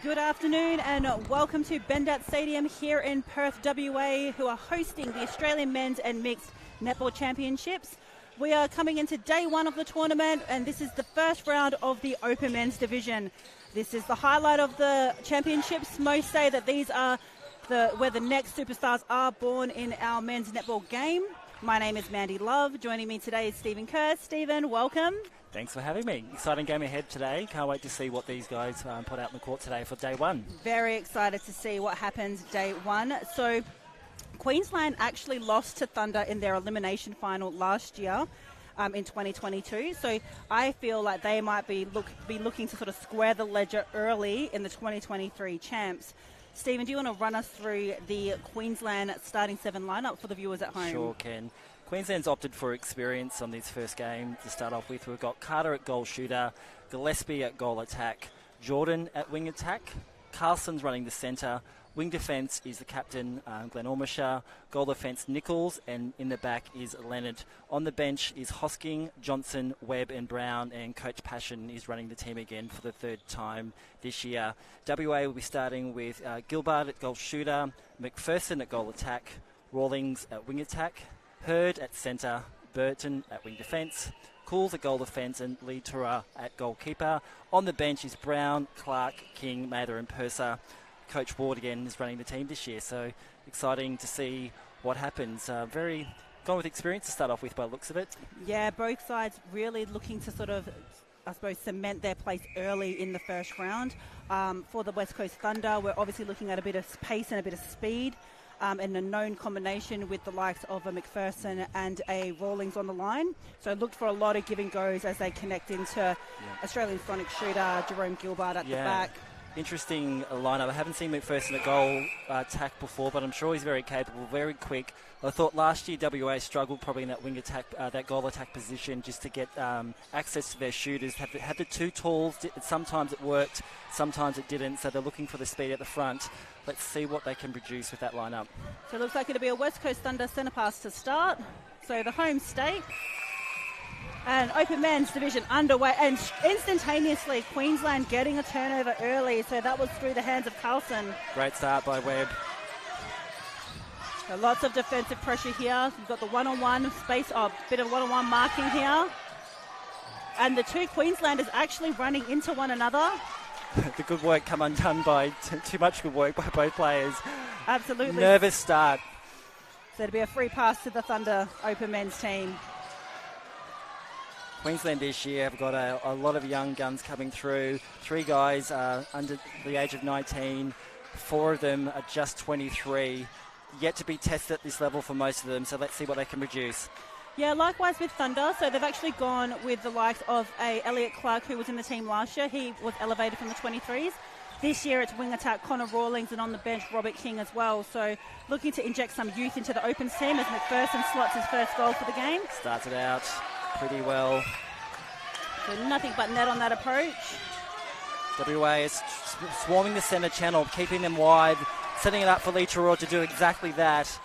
Good afternoon and welcome to Bendat Stadium here in Perth, WA, who are hosting the Australian Men's and Mixed Netball Championships. We are coming into day one of the tournament, and this is the first round of the Open Men's Division. This is the highlight of the championships. Most say that these are where the next superstars are born in our men's netball game. My name is Mandy Love. Joining me today is Stephen Kurtz. Stephen, welcome. Thanks for having me. Exciting game ahead today. Can't wait to see what these guys put out in the court today for day one. Very excited to see what happens day one. So Queensland actually lost to Thunder in their elimination final last year in 2022. So I feel like they might be looking to sort of square the ledger early in the 2023 champs. Stephen, do you want to run us through the Queensland starting seven lineup for the viewers at home? Sure can. Queensland's opted for experience on this first game to start off with. We've got Carter at goal shooter, Gillespie at goal attack, Jordan at wing attack, Carlson's running the centre, wing defence is the captain, Glenn Ormisher, goal defence Nichols, and in the back is Leonard. On the bench is Hosking, Johnson, Webb and Brown, and Coach Passion is running the team again for the third time this year. WA will be starting with Gilbert at goal shooter, McPherson at goal attack, Rawlings at wing attack, Hurd at centre, Burton at wing defence, Cools at goal defence, and Lee Tura at goalkeeper. On the bench is Brown, Clark, King, Mather and Purser. Coach Ward again is running the team this year, so exciting to see what happens. Very gone with experience to start off with by the looks of it. Yeah, both sides really looking to sort of, I suppose, cement their place early in the first round. For the West Coast Thunder, we're obviously looking at a bit of pace and a bit of speed. And a known combination with the likes of a McPherson and a Rawlings on the line. So looked for a lot of give and goes as they connect into Australian Sonic shooter Jerome Gilbert at the back. Interesting lineup. I haven't seen McPherson at goal attack before, but I'm sure he's very capable, very quick. I thought last year WA struggled probably in that wing attack, that goal attack position, just to get access to their shooters. Had the two tools. Sometimes it worked, sometimes it didn't. So they're looking for the speed at the front. Let's see what they can produce with that lineup. So it looks like it'll be a West Coast Thunder centre pass to start. So the home state. And Open Men's Division underway, and instantaneously Queensland getting a turnover early, so that was through the hands of Carlson. Great start by Webb. So lots of defensive pressure here. You've got the one-on-one space, bit of one-on-one marking here. And the two Queenslanders actually running into one another. The good work come undone by too much good work by both players. Absolutely. Nervous start. So it'll be a free pass to the Thunder Open Men's team. Queensland this year have got a lot of young guns coming through. Three guys under the age of 19. Four of them are just 23. Yet to be tested at this level for most of them, so let's see what they can produce. Yeah, likewise with Thunder. So they've actually gone with the likes of Elliot Clark, who was in the team last year. He was elevated from the 23s. This year it's wing attack Connor Rawlings, and on the bench Robert King as well. So looking to inject some youth into the Opens team as McPherson slots his first goal for the game. Starts it out pretty well. So nothing but net on that approach. WA is swarming the centre channel, keeping them wide, setting it up for Lee Terror to do exactly that.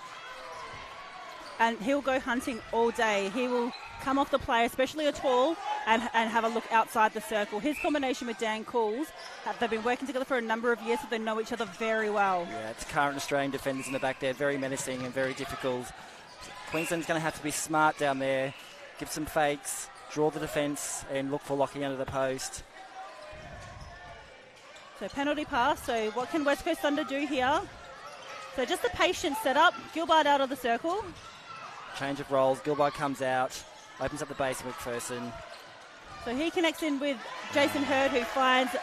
And he'll go hunting all day. He will come off the play, especially a tall, and have a look outside the circle. His combination with Dan Cools, they've been working together for a number of years, so they know each other very well. Yeah, it's current Australian defenders in the back there, very menacing and very difficult. Queensland's going to have to be smart down there, give some fakes, draw the defence, and look for locking under the post. So penalty pass. So what can West Coast Thunder do here? So just a patient setup. Gilbert out of the circle. Change of roles. Gilbert comes out, opens up the base of McPherson. So he connects in with Jason Hurd, who finds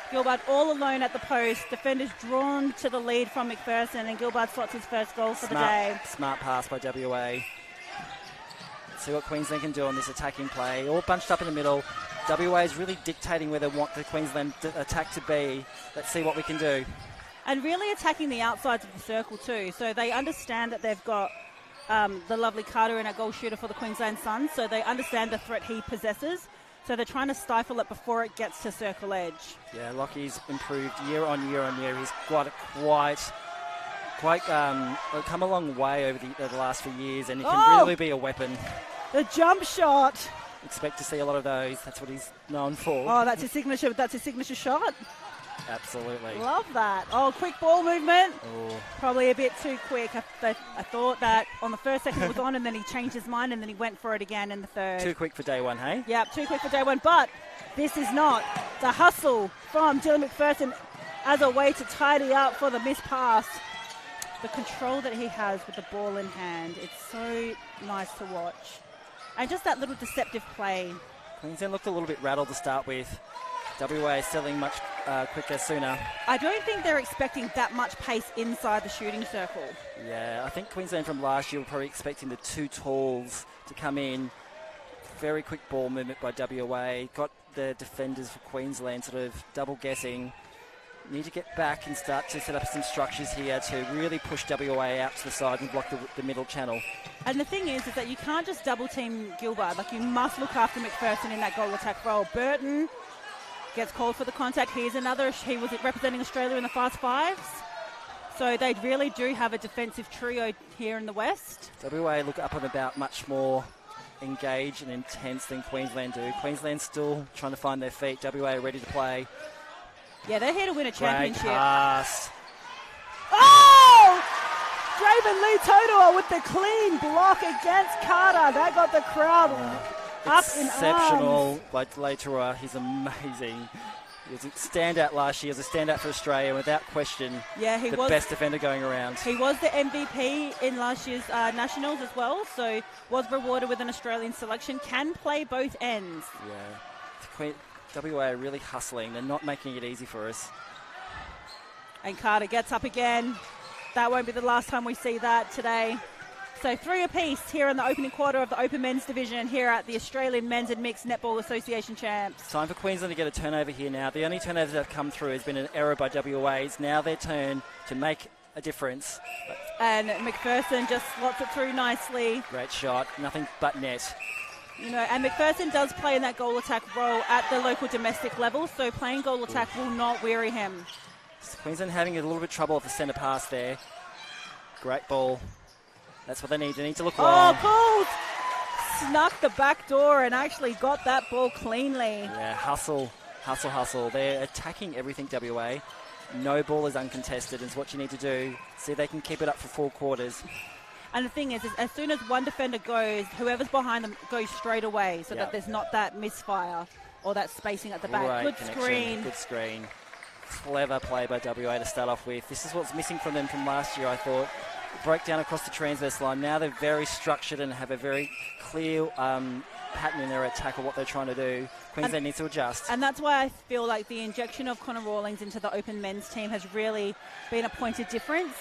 Gilbert all alone at the post. Defenders drawn to the lead from McPherson, and Gilbert slots his first goal for the day. Smart pass by WA. See what Queensland can do on this attacking play. All bunched up in the middle. WA is really dictating where they want the Queensland attack to be. Let's see what we can do. And really attacking the outsides of the circle too. So they understand that they've got the lovely Carter in at goal shooter for the Queensland Suns. So they understand the threat he possesses. So they're trying to stifle it before it gets to circle edge. Yeah, Lockie's improved year on year on year. He's quite come a long way over the last few years, and he can really be a weapon. The jump shot. Expect to see a lot of those. That's what he's known for. Oh, that's his signature. That's his signature shot. Absolutely. Love that. Oh, quick ball movement. Oh. Probably a bit too quick. I thought that on the first second it was on, and then he changed his mind, and then he went for it again in the third. Too quick for day one, hey? Yep, too quick for day one. But this is not. The hustle from Dylan McPherson as a way to tidy up for the missed pass. The control that he has with the ball in hand, it's so nice to watch. And just that little deceptive play. Queensland looked a little bit rattled to start with. WA selling much quicker, sooner. I don't think they're expecting that much pace inside the shooting circle. Yeah, I think Queensland from last year were probably expecting the two talls to come in. Very quick ball movement by WA. Got the defenders for Queensland sort of double guessing. Need to get back and start to set up some structures here to really push WA out to the side and block the middle channel. And the thing is that you can't just double team Gilbert. Like, you must look after McPherson in that goal attack role. Burton gets called for the contact. He was representing Australia in the fast fives. So they really do have a defensive trio here in the West. WA look up and about much more engaged and intense than Queensland do. Queensland still trying to find their feet. WA ready to play. Yeah, they're here to win a championship. Great pass. Oh! Draven Lee Totoa with the clean block against Carter. That got the crowd up in arms. Exceptional by Leitoa. He's amazing. He was a standout last year. He was a standout for Australia, without question. Yeah, he the was best defender going around. He was the MVP in last year's Nationals as well, so was rewarded with an Australian selection. Can play both ends. Yeah. WA are really hustling. They're not making it easy for us. And Carter gets up again. That won't be the last time we see that today. So 3 apiece here in the opening quarter of the Open Men's Division here at the Australian Men's and Mixed Netball Association Champs. Time for Queensland to get a turnover here now. The only turnovers that have come through has been an error by WA. It's now their turn to make a difference. And McPherson just slots it through nicely. Great shot. Nothing but net. You know, and McPherson does play in that goal attack role at the local domestic level, so playing goal attack will not weary him. Queensland having a little bit of trouble with the centre pass there. Great ball. That's what they need. They need to look long. Oh, Coles snuck the back door and actually got that ball cleanly. Yeah, hustle. They're attacking everything, WA. No ball is uncontested. It's what you need to do. See if they can keep it up for 4 quarters. And the thing is as soon as one defender goes, whoever's behind them goes straight away so that there's not that misfire or that spacing at the back. Good screen. Clever play by WA to start off with. This is what's missing from them from last year, I thought. Broke down across the transverse line. Now they're very structured and have a very clear pattern in their attack of what they're trying to do. Queensland needs to adjust. And that's why I feel like the injection of Connor Rawlings into the Open Men's team has really been a point of difference.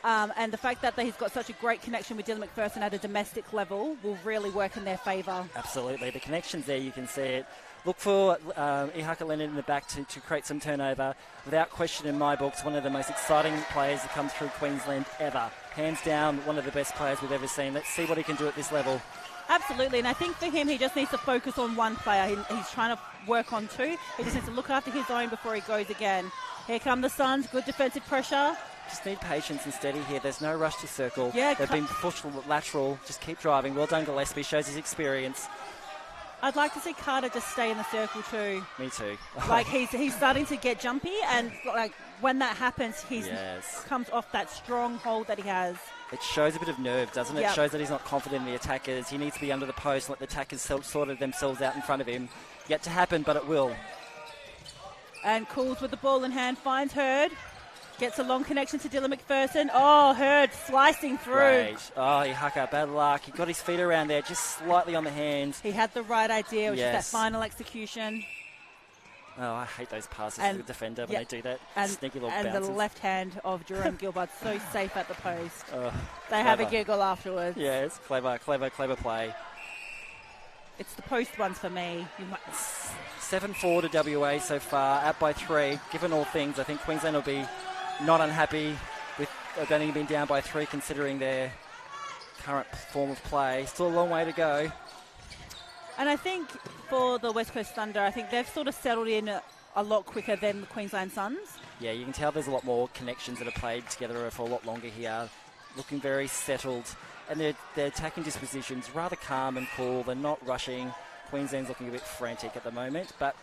And the fact that he's got such a great connection with Dylan McPherson at a domestic level will really work in their favour. Absolutely. The connection's there, you can see it. Look for Ihaka Leonard in the back to create some turnover. Without question, in my books, one of the most exciting players to come through Queensland ever. Hands down, one of the best players we've ever seen. Let's see what he can do at this level. Absolutely, and I think for him, he just needs to focus on one player. He's trying to work on 2. He just needs to look after his own before he goes again. Here come the Suns, good defensive pressure. Just need patience and steady here. There's no rush to circle. Yeah, they've been pushed lateral. Just keep driving. Well done, Gillespie. Shows his experience. I'd like to see Carter just stay in the circle too. Me too. Like he's starting to get jumpy, and like when that happens, he comes off that strong hold that he has. It shows a bit of nerve, doesn't it? Yep. It shows that he's not confident in the attackers. He needs to be under the post and let the attackers sort themselves out in front of him. Yet to happen, but it will. And Cools with the ball in hand finds Hurd. Gets a long connection to Dylan McPherson. Oh, Hurd slicing through. Great. Oh, Ihaka, bad luck. He got his feet around there, just slightly on the hands. He had the right idea, which is that final execution. Oh, I hate those passes to the defender when they do that. Sneaky little bounces. And the left hand of Jerome Gilbert, so safe at the post. They clever. have a giggle afterwards. Yeah, it's clever play. It's the post ones for me. 7-4 to WA so far, out by 3. Given all things, I think Queensland will be not unhappy with only being down by 3 considering their current form of play. Still a long way to go. And I think for the West Coast Thunder, I think they've sort of settled in a lot quicker than the Queensland Suns. Yeah, you can tell there's a lot more connections that are played together for a lot longer here. Looking very settled. And their attacking dispositions rather calm and cool. They're not rushing. Queensland's looking a bit frantic at the moment, but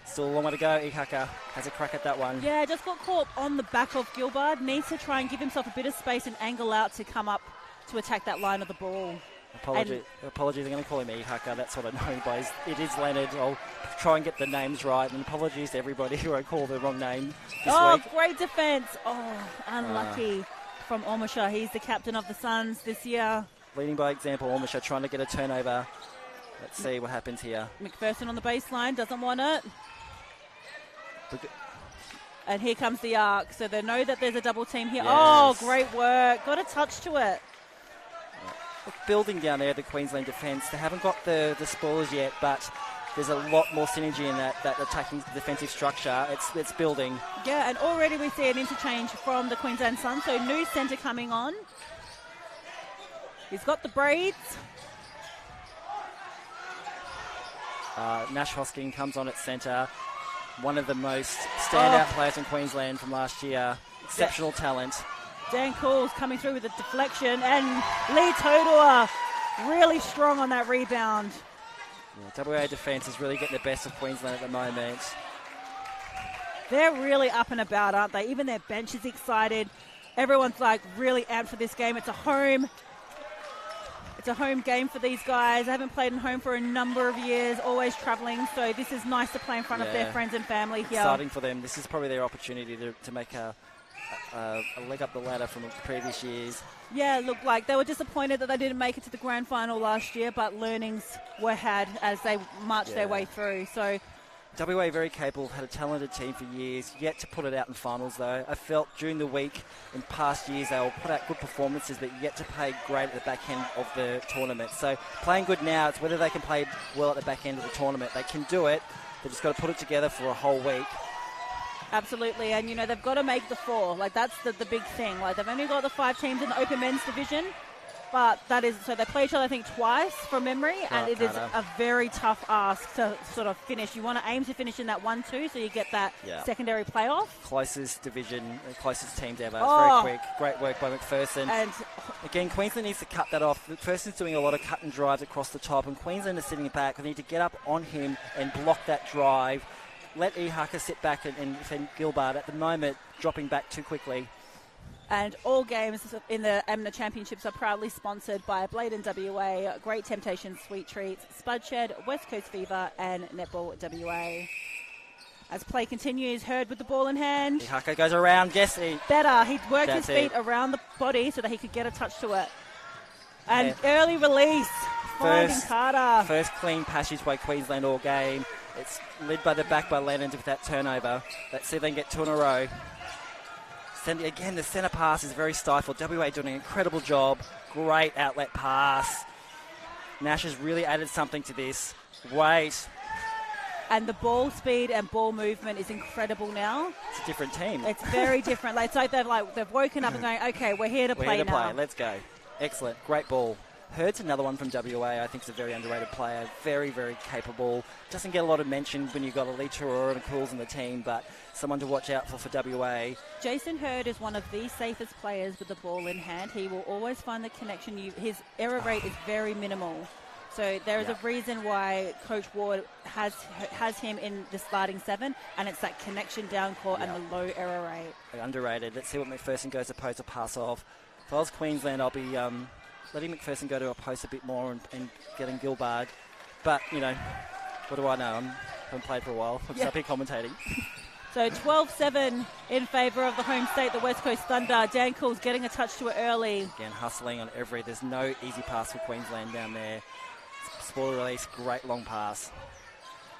Still a long way to go. Ihaka has a crack at that one. Yeah, just got caught on the back of Gilbard. Needs to try and give himself a bit of space and angle out to come up to attack that line of the ball. Apologies, I'm going to call him Ihaka. That's what I know by. It is Leonard. I'll try and get the names right. And apologies to everybody who I call the wrong name this week. Great defence. Oh, unlucky from Ormusha. He's the captain of the Suns this year. Leading by example, Ormusha trying to get a turnover. Let's see what happens here. McPherson on the baseline, doesn't want it. And here comes the arc. So they know that there's a double team here. Yes. Oh, great work. Got a touch to it. Building down there, the Queensland defence. They haven't got the spoilers yet, but there's a lot more synergy in that attacking defensive structure. It's building. Yeah, and already we see an interchange from the Queensland Suns. So new centre coming on. He's got the braids. Nash Hosking comes on at centre. One of the most standout players in Queensland from last year. Exceptional talent. Dan Cools coming through with a deflection, and Lee Todua really strong on that rebound. Yeah, WA defence is really getting the best of Queensland at the moment. They're really up and about, aren't they? Even their bench is excited. Everyone's like really amped for this game. It's a home game for these guys. They haven't played in home for a number of years, always travelling. So this is nice to play in front of their friends and family here. Exciting for them. This is probably their opportunity to make a leg up the ladder from the previous years. Yeah, look, like they were disappointed that they didn't make it to the grand final last year, but learnings were had as they marched their way through. So WA very capable, had a talented team for years, yet to put it out in finals though. I felt during the week in past years they will put out good performances but yet to play great at the back end of the tournament. So playing good now, it's whether they can play well at the back end of the tournament. They can do it, they've just got to put it together for a whole week. Absolutely, and they've got to make the four. Like that's the big thing. Like they've only got the 5 teams in the open men's division, but that is so they play each other I think twice from memory, and it is a very tough ask to sort of finish. You want to aim to finish in that 1-2, so you get that secondary playoff. Closest division, closest teams ever. It's very quick. Great work by McPherson. And again, Queensland needs to cut that off. McPherson's doing a lot of cut and drives across the top, and Queensland is sitting back. They need to get up on him and block that drive. Let Ihaka sit back and defend Gilbard. At the moment, dropping back too quickly. And all games in the AMMNA Championships are proudly sponsored by Bladen WA, Great Temptations Sweet Treats, Spudshed, West Coast Fever, and Netball WA. As play continues, Hurd with the ball in hand. Ihaka goes around Jesse. Better. He worked his feet around the body so that he could get a touch to it. And early release, finding Carter. First clean passage by Queensland all game. It's led by the back by Lennon with that turnover. Let's see if they can get 2 in a row. Again, the centre pass is very stifled. WA doing an incredible job. Great outlet pass. Nash has really added something to this. Wait. And the ball speed and ball movement is incredible now. It's a different team. It's very different. It's like they've woken up and going, okay, we're here to play now. Let's go. Excellent. Great ball. Hurd's another one from WA. I think is a very underrated player. Very, very capable. Doesn't get a lot of mention when you've got a Lee Turor and a Cools in the team, but someone to watch out for WA. Jason Hurd is one of the safest players with the ball in hand. He will always find the connection. His error rate is very minimal. So there is a reason why Coach Ward has him in the starting 7, and it's that connection down court and the low error rate. Underrated. Let's see what McPherson goes to post a pass off. If I was Queensland, I'll be letting McPherson go to a post a bit more and getting Gilbard. But, what do I know? I haven't played for a while. I'm just up here commentating. So 12-7 in favour of the home state, the West Coast Thunder. Dan Cools getting a touch to it early. Again, hustling on every. There's no easy pass for Queensland down there. Spoiler release, great long pass.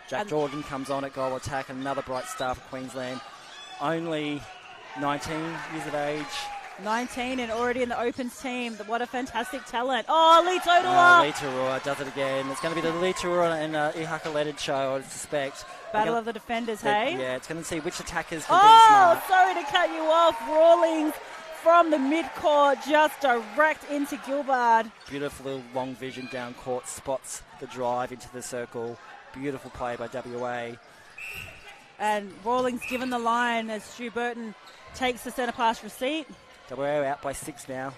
Jack Jordan comes on at goal attack, another bright star for Queensland. Only 19 years of age. 19 and already in the Opens team. What a fantastic talent. Oh, Lee Todua! Lee Turor does it again. It's going to be the Lee Turor and Ihaka-led show, I suspect. Battle of the defenders, hey? Yeah, it's going to see which attackers can be smart. Sorry to cut you off. Rawlings from the midcourt, just direct into Gilbard. Beautiful little long vision down court, spots the drive into the circle. Beautiful play by WA. And Rawlings given the line as Stu Burton takes the centre pass receipt. WA out by 6 now.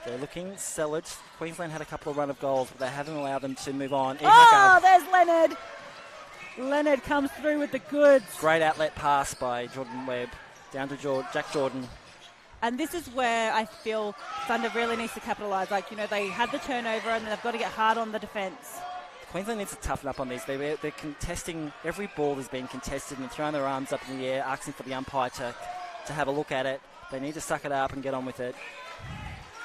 They're looking solid. Queensland had a couple of run of goals, but they haven't allowed them to move on. Oh, there's Leonard. Leonard comes through with the goods. Great outlet pass by Jordan Webb down to Jack Jordan. And this is where I feel Thunder really needs to capitalise. Like, you know, they had the turnover and they've got to get hard on the defence. Queensland needs to toughen up on these. They're contesting, every ball has been contested and throwing their arms up in the air, asking for the umpire to have a look at it. They need to suck it up and get on with it.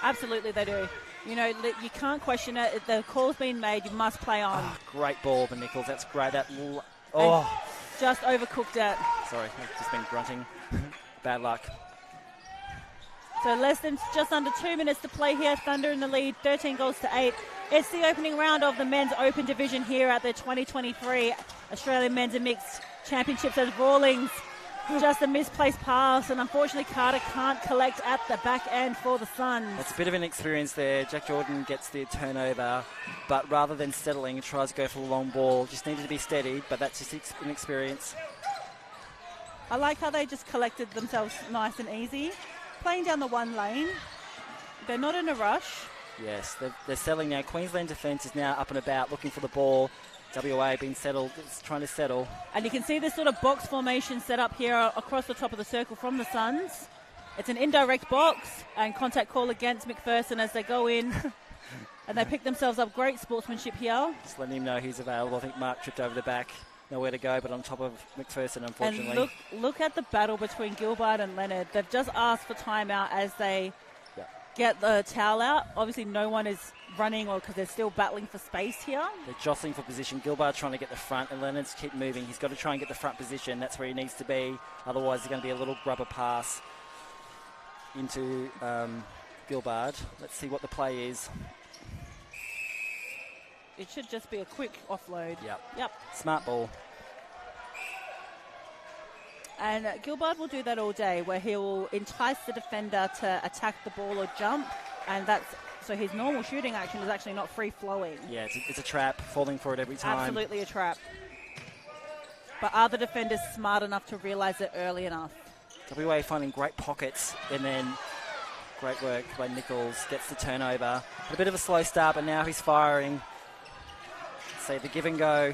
Absolutely they do. You know, you can't question it. The call's been made, you must play on. Oh, great ball by Nichols. That's great. Just overcooked it. Sorry, I've just been grunting. Bad luck. So less than just under 2 minutes to play here. Thunder in the lead, 13 goals to 8. It's the opening round of the men's open division here at the 2023 Australian Men's and Mixed Championships as Rawlings. Just a misplaced pass, and unfortunately Carter can't collect at the back end for the Suns. That's a bit of an experience there. Jack Jordan gets the turnover, but rather than settling, he tries to go for the long ball. Just needed to be steadied, but that's just an experience. I like how they just collected themselves nice and easy. Playing down the one lane. They're not in a rush. Yes, they're settling now. Queensland defence is now up and about, looking for the ball. WA being settled, it's trying to settle. And you can see this sort of box formation set up here across the top of the circle from the Suns. It's an indirect box and contact call against McPherson as they go in. And they pick themselves up. Great sportsmanship here. Just letting him know he's available. I think Mark tripped over the back. Nowhere to go but on top of McPherson, unfortunately. And look at the battle between Gilbert and Leonard. They've just asked for timeout as they get the towel out. Obviously no one is running or because they're still battling for space here. They're jostling for position. Gilbert trying to get the front and Leonard's keep moving. He's got to try and get the front position. That's where he needs to be. Otherwise there's going to be a little grubber pass into Gilbert. Let's see what the play is. It should just be a quick offload. Yep. Smart ball. And Gilbert will do that all day, where he will entice the defender to attack the ball or jump, and so his normal shooting action is actually not free-flowing. Yeah, it's a trap, falling for it every time. Absolutely a trap. But are the defenders smart enough to realise it early enough? WA finding great pockets, and then great work by Nichols, gets the turnover. A bit of a slow start, but now he's firing. So the give and go.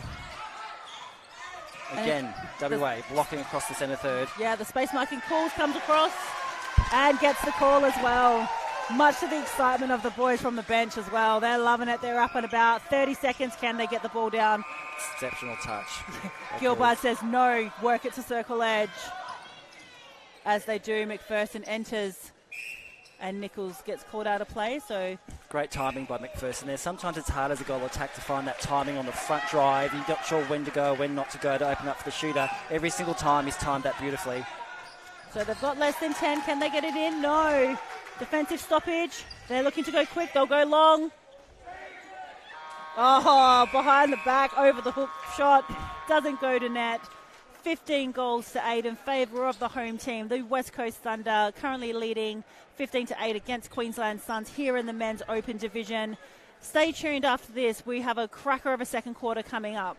Again, WA blocking across the centre third. Yeah, the space marking calls, comes across and gets the call as well. Much to the excitement of the boys from the bench as well. They're loving it. They're up and about. 30 seconds. Can they get the ball down? Exceptional touch. Gilbert says no. Work it to circle edge. As they do, McPherson enters and Nichols gets called out of play. So great timing by McPherson there. Sometimes it's hard as a goal attack to find that timing on the front drive. You're not sure when to go, when not to go to open up for the shooter. Every single time he's timed that beautifully. So they've got less than 10. Can they get it in? No. Defensive stoppage. They're looking to go quick. They'll go long. Oh, behind the back, over the hook shot. Doesn't go to net. 15 goals to 8 in favour of the home team. The West Coast Thunder currently leading 15-8 against Queensland Suns here in the men's open division. Stay tuned after this. We have a cracker of a second quarter coming up.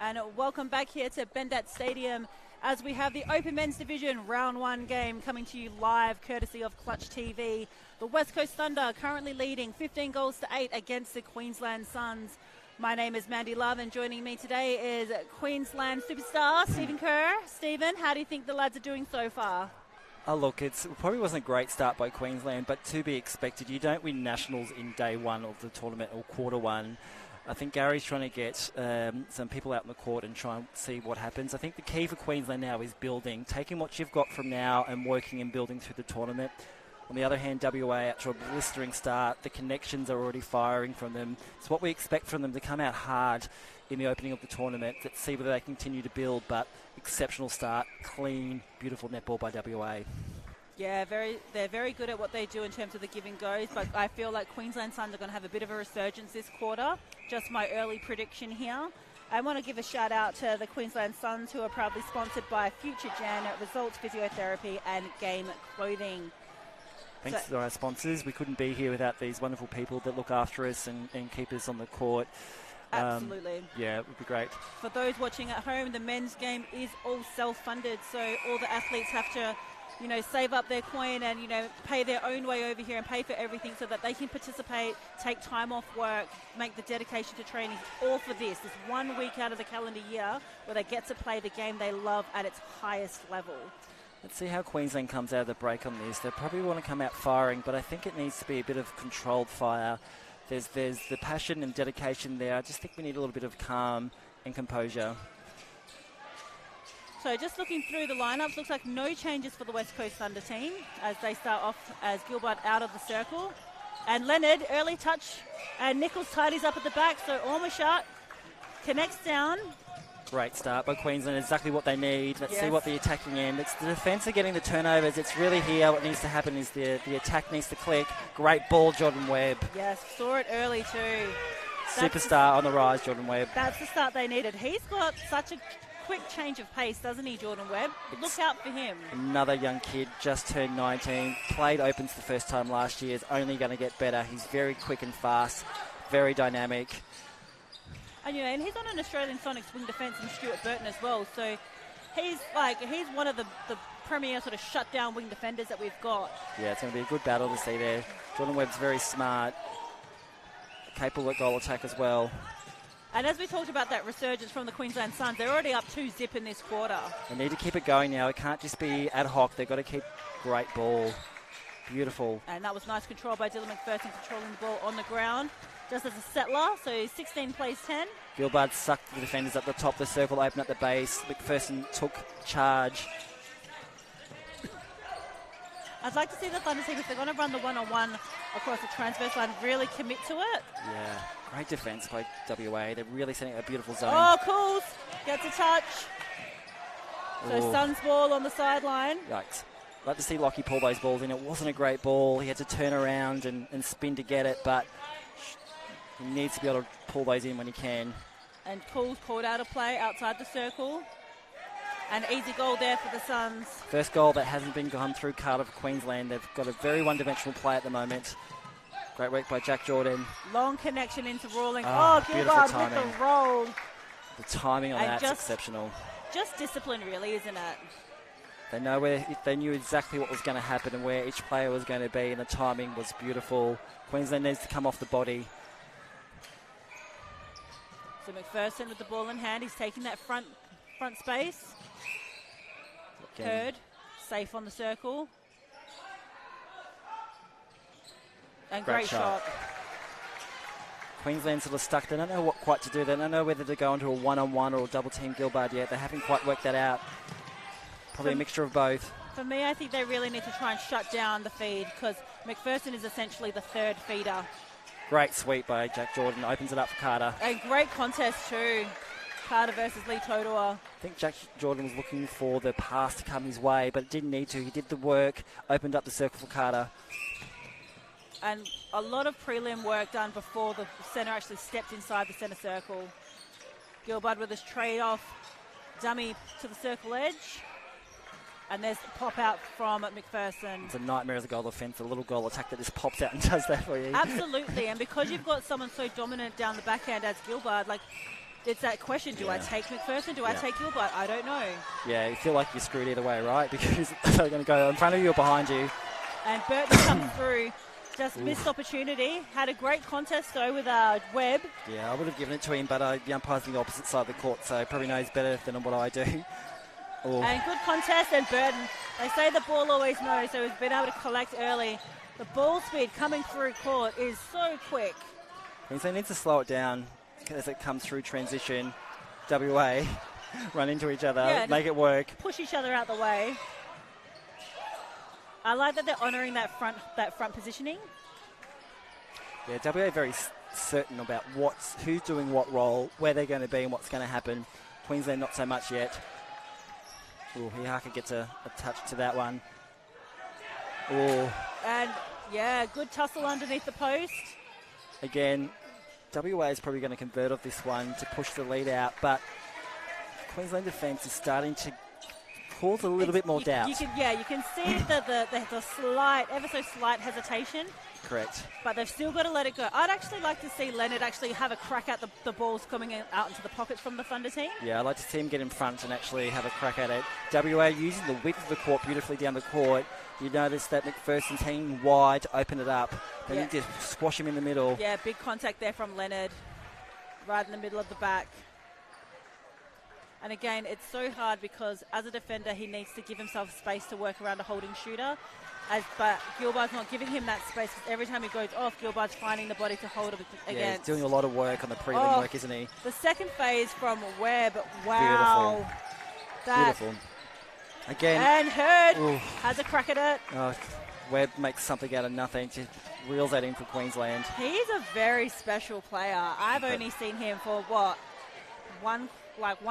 And welcome back here to Bendat Stadium as we have the Open Men's Division Round 1 game coming to you live courtesy of Clutch TV. The West Coast Thunder currently leading 15 goals to 8 against the Queensland Suns. My name is Mandy Love, and joining me today is Queensland superstar Stephen Kerr. Stephen, how do you think the lads are doing so far? Oh, look, it probably wasn't a great start by Queensland, but to be expected. You don't win nationals in day one of the tournament or quarter one. I think Gary's trying to get some people out in the court and try and see what happens. I think the key for Queensland now is building, taking what you've got from now and working and building through the tournament. On the other hand, WA out to a blistering start. The connections are already firing from them. It's what we expect from them to come out hard in the opening of the tournament. Let's see whether they continue to build, but exceptional start, clean, beautiful netball by WA. Yeah, they're very good at what they do in terms of the give and goes, but I feel like Queensland Suns are going to have a bit of a resurgence this quarter. Just my early prediction here. I want to give a shout out to the Queensland Suns, who are proudly sponsored by Future Gen, Results Physiotherapy and Game Clothing. Thanks to our sponsors. We couldn't be here without these wonderful people that look after us and keep us on the court. Absolutely. Yeah, it would be great. For those watching at home, the men's game is all self-funded, so all the athletes have to, save up their coin and, pay their own way over here and pay for everything so that they can participate, take time off work, make the dedication to training, all for this 1 week out of the calendar year where they get to play the game they love at its highest level. Let's see how Queensland comes out of the break on this. They probably want to come out firing, but I think it needs to be a bit of controlled fire. There's the passion and dedication there. I just think we need a little bit of calm and composure. So just looking through the lineups, looks like no changes for the West Coast Thunder team as they start off as Gilbert out of the circle. And Leonard, early touch, and Nichols tidies up at the back, so Ormashot connects down. Great start by Queensland, exactly what they need. Let's Yes. see what the attacking end. It's the defence are getting the turnovers. It's really here. What needs to happen is the attack needs to click. Great ball, Jordan Webb. Yes, saw it early too. Superstar on the rise, Jordan Webb. That's the start they needed. He's got such a quick change of pace, doesn't he, Jordan Webb? Look out for him. Another young kid, just turned 19. Played Opens the first time last year. Is only going to get better. He's very quick and fast, very dynamic. And he's on an Australian Sonics wing defence and Stuart Burton as well. So he's one of the premier sort of shutdown wing defenders that we've got. Yeah, it's going to be a good battle to see there. Jordan Webb's very smart, capable at goal attack as well. And as we talked about that resurgence from the Queensland Suns, they're already up 2-0 in this quarter. They need to keep it going now. It can't just be ad hoc. They've got to keep great ball. Beautiful. And that was nice control by Dylan McPherson, controlling the ball on the ground. Just as a settler, so 16 plays 10. Gilbert sucked the defenders at the top of the circle, opened up the base. McPherson took charge. I'd like to see the Thunder team, if they're going to run the one-on-one across the transverse line, really commit to it. Yeah, great defence by WA. They're really setting a beautiful zone. Oh, Cools gets a touch. So Ooh. Suns ball on the sideline. Yikes. Like to see Lockie pull those balls in. It wasn't a great ball. He had to turn around and spin to get it, but he needs to be able to pull those in when he can. And Cools called out a play outside the circle. An easy goal there for the Suns. First goal that hasn't been gone through Carter for Queensland. They've got a very one-dimensional play at the moment. Great work by Jack Jordan. Long connection into Rawling. Oh, Oh, beautiful Gilbert with timing. the roll. The timing on And that's just- exceptional. Just discipline, really, isn't it? They knew exactly what was going to happen and where each player was going to be, and the timing was beautiful. Queensland needs to come off the body. So McPherson with the ball in hand. He's taking that front space. Again, Hurd, safe on the circle. And Great great shot. shot. Queensland sort of stuck. They don't know what quite to do. They don't know whether to go into a one-on-one or a double-team Gilbert yet. They haven't quite worked that out. Probably a mixture of both. For me, I think they really need to try and shut down the feed because McPherson is essentially the third feeder. Great sweep by Jack Jordan. Opens it up for Carter. A great contest too. Carter versus Lee Totoa. I think Jack Jordan was looking for the pass to come his way, but didn't need to. He did the work, opened up the circle for Carter. And a lot of prelim work done before the centre actually stepped inside the centre circle. Gilbert with his trade-off dummy to the circle edge. And there's the pop out from McPherson. It's a nightmare as a goal defence, a little goal attack that just pops out and does that for you. Absolutely, and because you've got someone so dominant down the backhand as Gilbert, like it's that question, do I take McPherson, do I take Gilbert? I don't know. Yeah, you feel like you're screwed either way, right? Because they're going to go in front of you or behind you. And Burton comes through. Just missed opportunity. Had a great contest, though, with Webb. Yeah, I would have given it to him, but the umpire's on the opposite side of the court, so probably knows better than what I do. And good contest, and Burton. They say the ball always knows, so he's been able to collect early. The ball speed coming through court is so quick. Queensland needs to slow it down as it comes through transition. WA run into each other, make it work. Push each other out the way. I like that they're honouring that front positioning. Yeah, WA very certain about who's doing what role, where they're going to be and what's going to happen. Queensland not so much yet. Ooh, Hihaka gets a touch to that one. Ooh. And, good tussle underneath the post. Again, WA is probably going to convert off this one to push the lead out, but Queensland defence is starting to cause a little bit more doubt. You can see the slight, ever so slight hesitation. Correct. But they've still got to let it go. I'd actually like to see Leonard actually have a crack at the balls coming out into the pockets from the Thunder team. Yeah, I'd like to see him get in front and actually have a crack at it. WA using the width of the court beautifully down the court. You notice that McPherson's hanging wide to open it up. They need to squash him in the middle. Yeah, big contact there from Leonard. Right in the middle of the back. And again, it's so hard because as a defender, he needs to give himself space to work around a holding shooter. But Gilbart's not giving him that space because every time he goes off, Gilbart's finding the body to hold it against. Yeah, he's doing a lot of work on the prelim work, isn't he? The second phase from Webb. Wow. Beautiful. Again. And Hurd has a crack at it. Oh, Webb makes something out of nothing. Just reels that in for Queensland. He's a very special player. I've only seen him for, one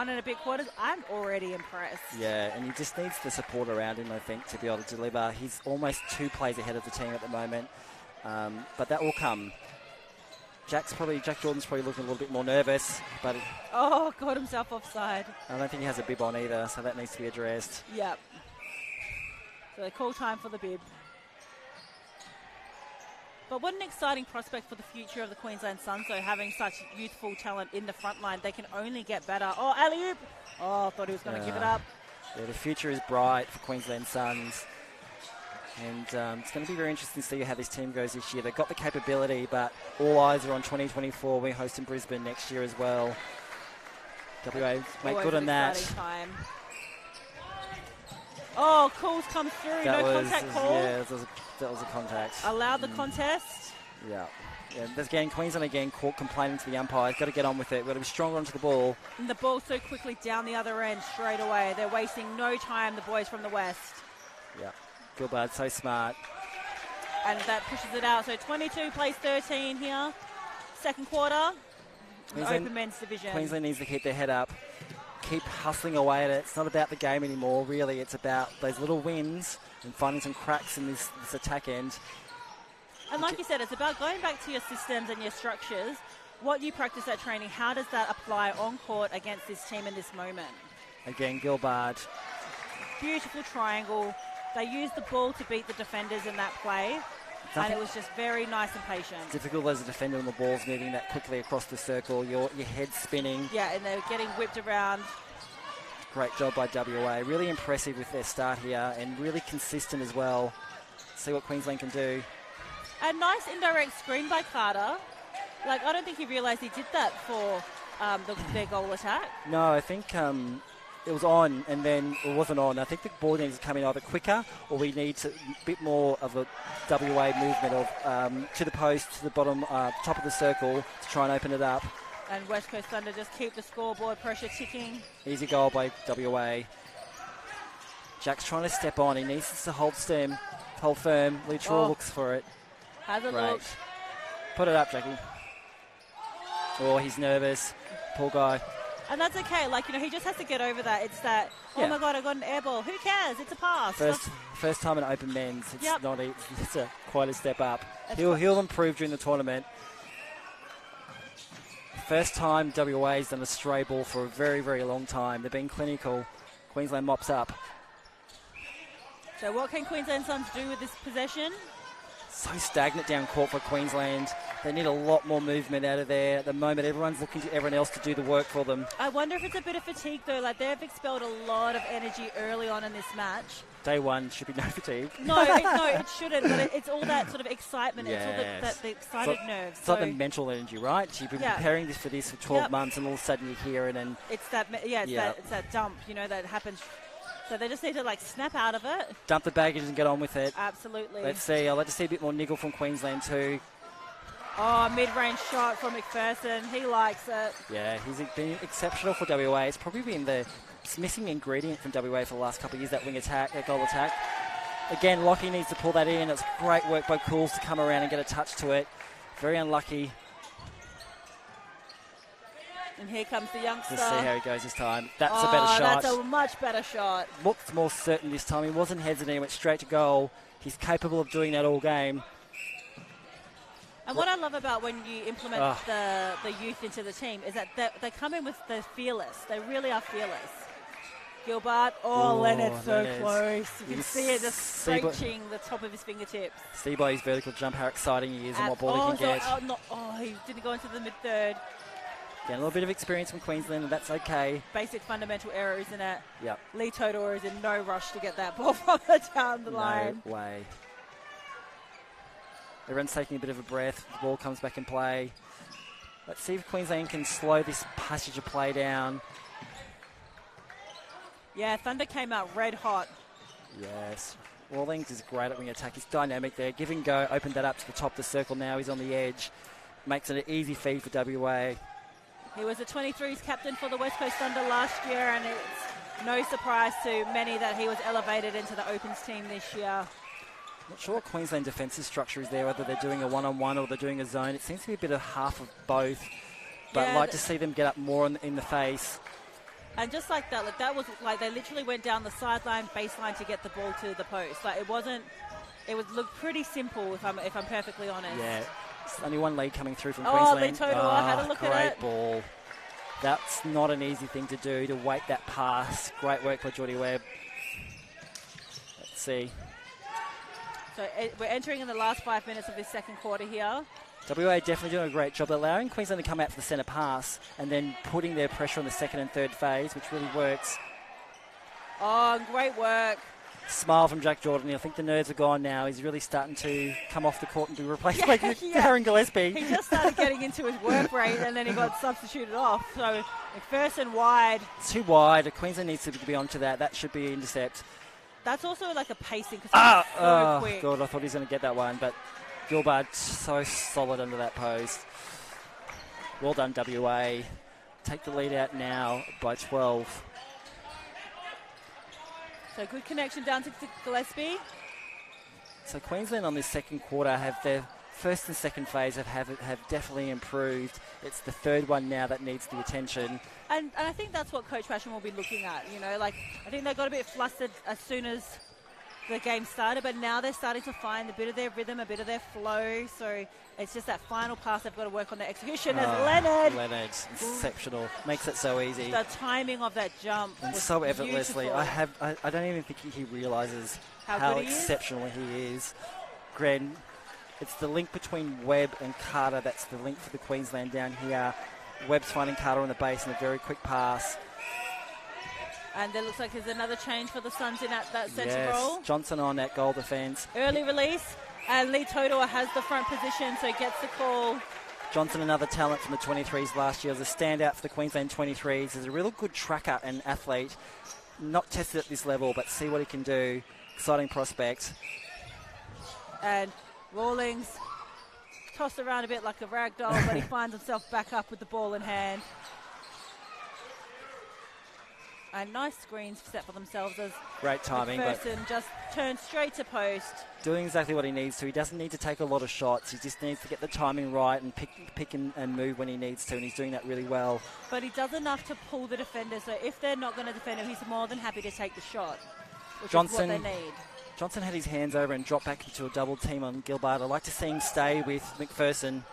and a bit quarters. I'm already impressed. Yeah, and he just needs the support around him, I think, to be able to deliver. He's almost 2 plays ahead of the team at the moment, but that will come. Jack Jordan's probably looking a little bit more nervous, but got himself offside. I don't think he has a bib on either, so that needs to be addressed. Yep. So they call time for the bib. But what an exciting prospect for the future of the Queensland Suns, though, having such youthful talent in the front line. They can only get better. Oh, alley-oop. Oh, thought he was going to give it up. Yeah, the future is bright for Queensland Suns. And it's going to be very interesting to see how this team goes this year. They've got the capability, but all eyes are on 2024. We're hosting Brisbane next year as well. WA make good on that. Time. Oh, calls come through. Contact call. Yeah, that was a contact. Allowed the contest. Yeah. Again, Queensland again caught complaining to the umpires. Got to get on with it. We've got to be stronger onto the ball. And the ball so quickly down the other end straight away. They're wasting no time, the boys from the West. Yeah. Gilbert, so smart. And that pushes it out. So 22 plays 13 here. Second quarter. Open men's division. Queensland needs to keep their head up. Keep hustling away at it. It's not about the game anymore, really. It's about those little wins and finding some cracks in this attack end. And like you said, it's about going back to your systems and your structures. What you practice at training, how does that apply on court against this team in this moment? Again, Gilbert. Beautiful triangle. They used the ball to beat the defenders in that play. And it was just very nice and patient. Difficult as a defender when the ball's moving that quickly across the circle. Your head spinning. Yeah, and they're getting whipped around. Great job by WA. Really impressive with their start here and really consistent as well. See what Queensland can do. A nice indirect screen by Carter. I don't think he realised he did that for their goal attack. No, I think it was on and then it wasn't on. I think the ball needs to come in either quicker or we need a bit more of a WA movement of to the post, to the bottom, top of the circle to try and open it up. And West Coast Thunder just keep the scoreboard pressure ticking. Easy goal by WA. Jack's trying to step on. He needs to hold firm. Littrell looks for it. Has a look. Put it up, Jackie. Oh, he's nervous. Poor guy. And that's okay. He just has to get over that. It's that, oh my God, I got an air ball. Who cares? It's a pass. First time in open men's. It's quite a step up. He'll improve during the tournament. First time WA's done a stray ball for a very, very long time. They've been clinical. Queensland mops up. So what can Queensland Suns do with this possession? So stagnant down court for Queensland. They need a lot more movement out of there. At the moment, everyone's looking to everyone else to do the work for them. I wonder if it's a bit of fatigue, though. Like, they've expelled a lot of energy early on in this match. Day one should be no fatigue. No, it shouldn't. But it's all that sort of excitement. It's all the excited nerves. It's like the mental energy, right? You've been preparing this for 12 months, and all of a sudden you hear it, and it's that. It's that dump. That happens. So they just need to snap out of it. Dump the baggage and get on with it. Absolutely. Let's see. I'd like to see a bit more niggle from Queensland too. Oh, mid-range shot from McPherson. He likes it. Yeah, he's been exceptional for WA. It's probably been the missing ingredient from WA for the last couple of years, that wing attack, that goal attack. Again, Lockie needs to pull that in. It's great work by Cools to come around and get a touch to it. Very unlucky. And here comes the youngster. Let's see how he goes this time. That's a better shot. That's a much better shot. Looked more certain this time. He wasn't hesitant. He went straight to goal. He's capable of doing that all game. And what I love about when you implement the youth into the team is that they come in with the fearless. They really are fearless. Gilbert. Leonard's so close. You can see it just scratching the top of his fingertips. See by his vertical jump how exciting he is and what ball he can get. He didn't go into the mid-third. Again, a little bit of experience from Queensland, and that's okay. Basic fundamental error, isn't it? Yep. Lee Todor is in no rush to get that ball down the line. No way. Everyone's taking a bit of a breath. The ball comes back in play. Let's see if Queensland can slow this passage of play down. Yeah, Thunder came out red hot. Yes. Rawlings is great at wing attack. He's dynamic there. Give and go. Opened that up to the top of the circle now. He's on the edge. Makes it an easy feed for WA. He was a 23s captain for the West Coast Thunder last year, and it's no surprise to many that he was elevated into the Opens team this year. Not sure what Queensland defensive structure is there, whether they're doing a one-on-one or they're doing a zone. It seems to be a bit of half of both, but I'd like to see them get up more in the face. And just like that, that was like they literally went down the sideline, baseline to get the ball to the post. Like it would look pretty simple if I'm perfectly honest. Yeah, it's only one lead coming through from Queensland. Lee Todor had a look at it. Great ball. That's not an easy thing to do, to wait that pass. Great work by Jordy Webb. Let's see. So we're entering in the last 5 minutes of this second quarter here. WA definitely doing a great job allowing Queensland to come out for the centre pass and then putting their pressure on the second and third phase, which really works. Oh, great work. Smile from Jack Jordan. I think the nerves are gone now. He's really starting to come off the court and be replaced by Darren Gillespie. He just started getting into his work rate and then he got substituted off. So McPherson wide. It's too wide. Queensland needs to be onto that. That should be an intercept. That's also like a pacing because he's so quick. God, I thought he was going to get that one, but Gilbert so solid under that post. Well done, WA. Take the lead out now by 12. So good connection down to Gillespie. So Queensland on this second quarter have their first and second phase have definitely improved. It's the third one now that needs the attention. And I think that's what Coach Basham will be looking at. I think they got a bit flustered as soon as the game started, but now they're starting to find a bit of their rhythm, a bit of their flow. So it's just that final pass they've got to work on their execution as Leonard. Leonard's exceptional. Makes it so easy. The timing of that jump and was so effortlessly. beautiful. I don't even think he realises how exceptional he is. Gren, it's the link between Webb and Carter. That's the link for the Queensland down here. Webb's finding Carter on the base in a very quick pass. And there looks like there's another change for the Suns in that centre role. Johnson on that goal defence. Early release, and Lee Todor has the front position, so gets the call. Johnson, another talent from the 23s last year, was a standout for the Queensland 23s. He's a real good tracker and athlete. Not tested at this level, but see what he can do. Exciting prospect. And Rawlings tossed around a bit like a rag doll, but he finds himself back up with the ball in hand. And nice screens set for themselves as great timing. McPherson just turns straight to post. Doing exactly what he needs to. He doesn't need to take a lot of shots. He just needs to get the timing right and pick and move when he needs to, and he's doing that really well. But he does enough to pull the defender, so if they're not going to defend him, he's more than happy to take the shot, which is what they need. Johnson had his hands over and dropped back into a double team on Gilbert. I'd like to see him stay with McPherson.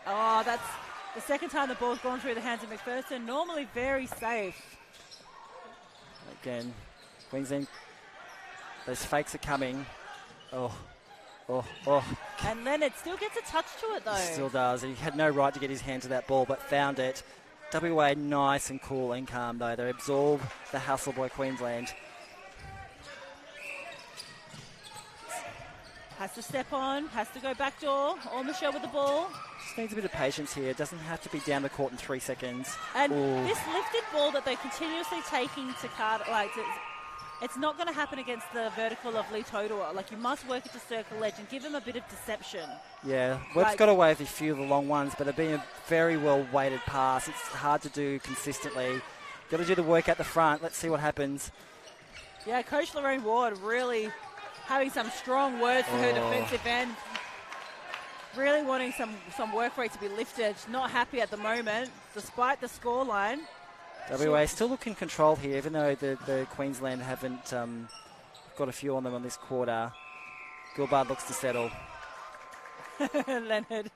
Oh, that's the second time the ball's gone through the hands of McPherson. Normally very safe. Again, Queensland, those fakes are coming. Oh, Oh. And Leonard still gets a touch to it, though. Still does. He had no right to get his hand to that ball, but found it. WA nice and cool and calm, though. They absorb the hustle by Queensland. Has to step on, has to go back door. Or Michelle with the ball. Just needs a bit of patience here. Doesn't have to be down the court in 3 seconds. And this lifted ball that they're continuously taking to Carter, it's not going to happen against the vertical of Lee Totoa. Like, you must work it to circle edge and give him a bit of deception. Yeah, Webb's got away with a few of the long ones, but they've been a very well-weighted pass. It's hard to do consistently. Got to do the work at the front. Let's see what happens. Yeah, Coach Lorraine Ward really having some strong words for her defensive end. Really wanting some work rate to be lifted. Not happy at the moment, despite the scoreline. WA still looking controlled here, even though the Queensland haven't got a few on them on this quarter. Gilbard looks to settle. Leonard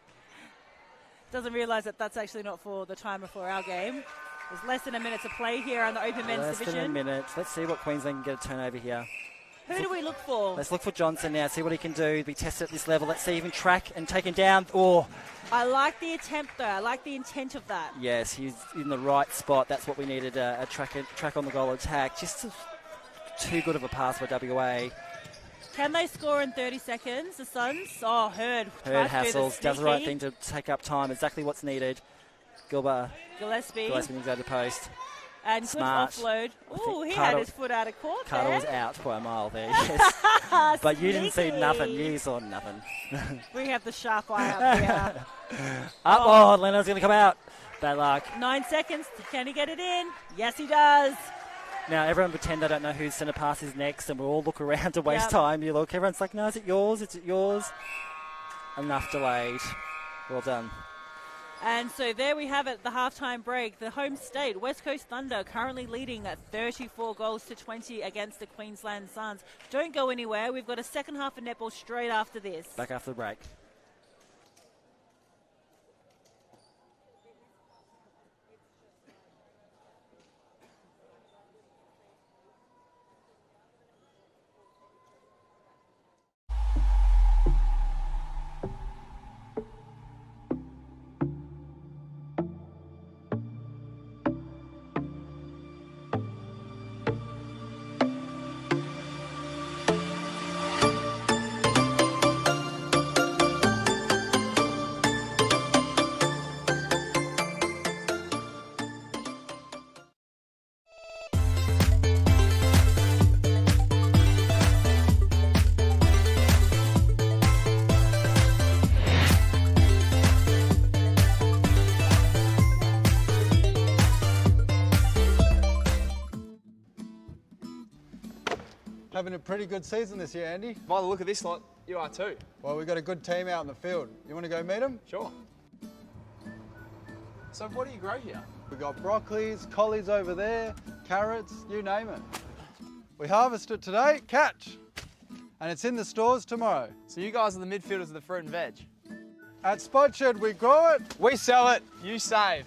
doesn't realise that that's actually not for the timer for our game. There's less than a minute to play here on the open men's division. Less than a minute. Let's see what Queensland can get a turnover here. Who do we look for? Let's look for Johnson now, see what he can do. Be tested at this level. Let's see, even track and take him down. Oh. I like the attempt, though. I like the intent of that. Yes, he's in the right spot. That's what we needed, a track on the goal attack. Just too good of a pass for WA. Can they score in 30 seconds, the Suns? Oh, Hurd hassles, does the right thing to take up time. Exactly what's needed. Gillespie needs to go to the post. And Smart. Good offload. Ooh, he had his foot out of court Carter there. was out by a mile there, yes. But you didn't see nothing. You saw nothing. We have the sharp eye up here. Leonard's going to come out. Bad luck. 9 seconds. Can he get it in? Yes, he does. Now, everyone pretend they don't know whose centre pass is next, and we'll all look around to waste time. You look, everyone's like, no, is it yours? Is it yours? Enough delayed. Well done. And so there we have it, the halftime break. The home state, West Coast Thunder, currently leading at 34 goals to 20 against the Queensland Suns. Don't go anywhere. We've got a second half of netball straight after this. Back after the break. Having a pretty good season this year, Andy. By the look of this lot, you are too. Well, we've got a good team out in the field. You want to go meet them? Sure. So what do you grow here? We've got broccolis, collies over there, carrots, you name it. We harvest it today, catch. And it's in the stores tomorrow. So you guys are the midfielders of the fruit and veg? At Spot Shed, we grow it. We sell it, you save.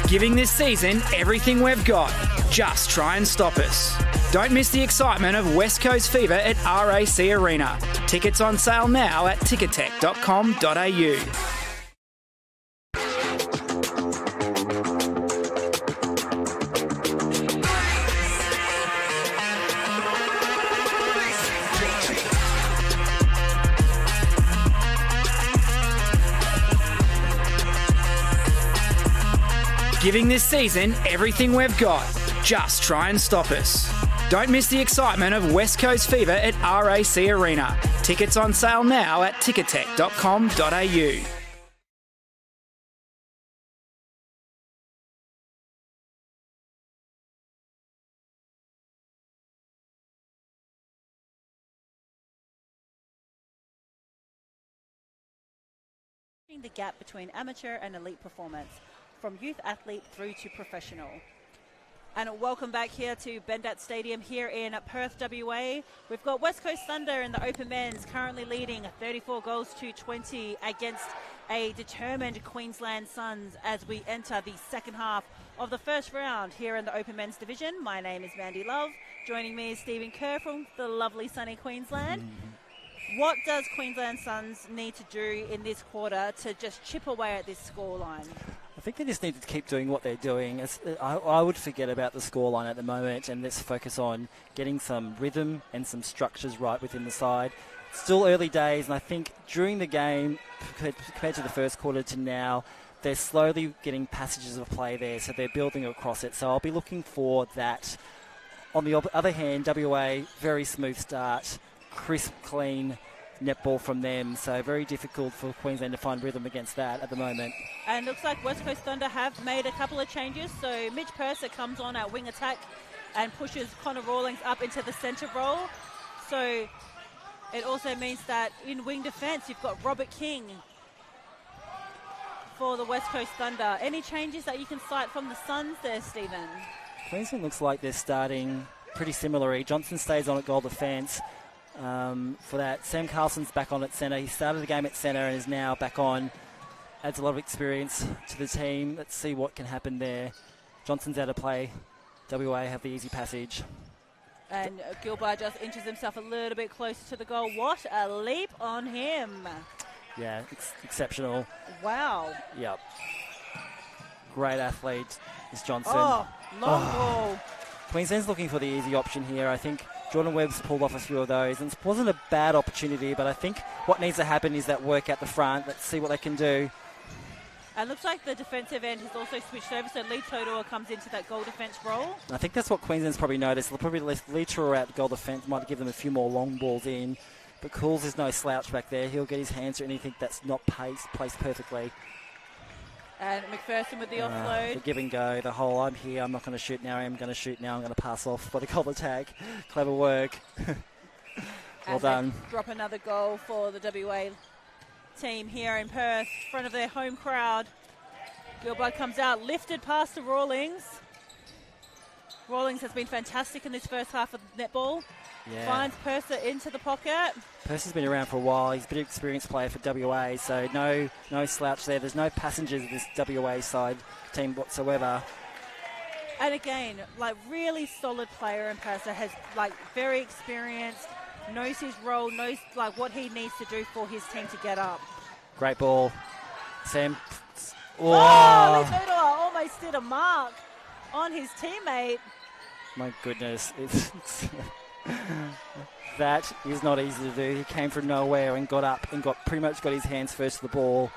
Giving this season everything we've got. Just try and stop us. Don't miss the excitement of West Coast Fever at RAC Arena. Tickets on sale now at ticketek.com.au. Giving this season everything we've got. Just try and stop us. Don't miss the excitement of West Coast Fever at RAC Arena. Tickets on sale now at ticketek.com.au. The gap between amateur and elite performance, from youth athlete through to professional. And welcome back here to Bendat Stadium here in Perth, WA. We've got West Coast Thunder in the Open Men's currently leading 34 goals to 20 against a determined Queensland Suns as we enter the second half of the first round here in the Open Men's division. My name is Mandy Love. Joining me is Stephen Kerr from the lovely sunny Queensland. What does Queensland Suns need to do in this quarter to just chip away at this scoreline? I think they just need to keep doing what they're doing. I would forget about the scoreline at the moment and let's focus on getting some rhythm and some structures right within the side. Still early days, and I think during the game, compared to the first quarter to now, they're slowly getting passages of play there, so they're building across it. So I'll be looking for that. On the other hand, WA, very smooth start, crisp, clean netball from them, so very difficult for Queensland to find rhythm against that at the moment. And looks like West Coast Thunder have made a couple of changes. So Mitch Purser comes on at wing attack and pushes Connor Rawlings up into the centre role. So it also means that in wing defence you've got Robert King for the West Coast Thunder. Any changes that you can cite from the Suns there, Stephen? Queensland looks like they're starting pretty similarly. Johnson stays on at goal defence. For that, Sam Carlson's back on at centre. He started the game at centre and is now back on. Adds a lot of experience to the team. Let's see what can happen there. Johnson's out of play. WA have the easy passage. And Gilbert just inches himself a little bit closer to the goal. What a leap on him. Yeah, exceptional. Wow. Yep. Great athlete is Johnson. Oh, long ball. Queensland's looking for the easy option here. I think Jordan Webb's pulled off a few of those, and it wasn't a bad opportunity, but I think what needs to happen is that work at the front. Let's see what they can do. And looks like the defensive end has also switched over, so Lee Todor comes into that goal defence role. I think that's what Queensland's probably noticed. They'll probably let Lee Todor out the goal defence, might give them a few more long balls in, but Cools is no slouch back there. He'll get his hands to anything that's not placed perfectly. And McPherson with the offload. The give and go, the whole I'm here, I'm not going to shoot now, I'm going to shoot now, I'm going to pass off for the goal attack. Clever work. Well done. Drop another goal for the WA team here in Perth, in front of their home crowd. Gilbert comes out, lifted past to Rawlings. Rawlings has been fantastic in this first half of netball. Yeah. Finds Purser into the pocket. Purser's been around for a while. He's a bit of experienced player for WA, so no slouch there. There's no passengers in this WA side team whatsoever. And again, like really solid player in Purser, has like very experienced, knows his role, knows like what he needs to do for his team to get up. Great ball. Sam. Oh, Lee Todor almost did a mark on his teammate. My goodness. That is not easy to do. He came from nowhere and got up and pretty much got his hands first to the ball.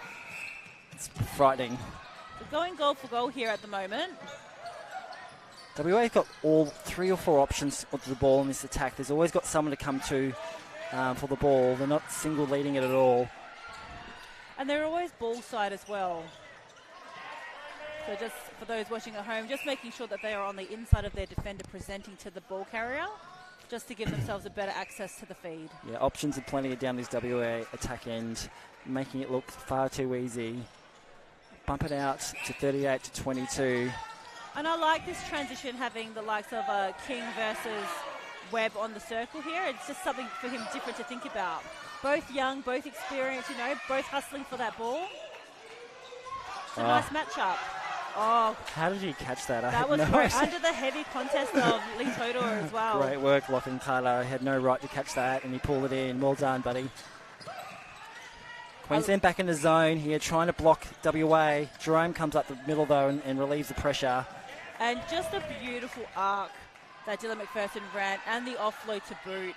It's frightening. We're going goal for goal here at the moment. WA's got all 3 or 4 options onto the ball in this attack. There's always got someone to come to for the ball. They're not single leading it at all. And they're always ball side as well. So just for those watching at home, just making sure that they are on the inside of their defender presenting to the ball carrier, just to give themselves a better access to the feed. Yeah, options are plenty down this WA attack end, making it look far too easy. Bump it out to 38 to 22. And I like this transition, having the likes of King versus Webb on the circle here. It's just something for him different to think about. Both young, both experienced, both hustling for that ball. It's a nice matchup. Oh, how did he catch that? That was great. Under the heavy contest of Lee Todor as well. Great work, Lachlan Carter. Had no right to catch that, and he pulled it in. Well done, buddy. Queensland back in the zone here, trying to block WA. Jerome comes up the middle, though, and relieves the pressure. And just a beautiful arc that Dylan McPherson ran, and the offload to boot.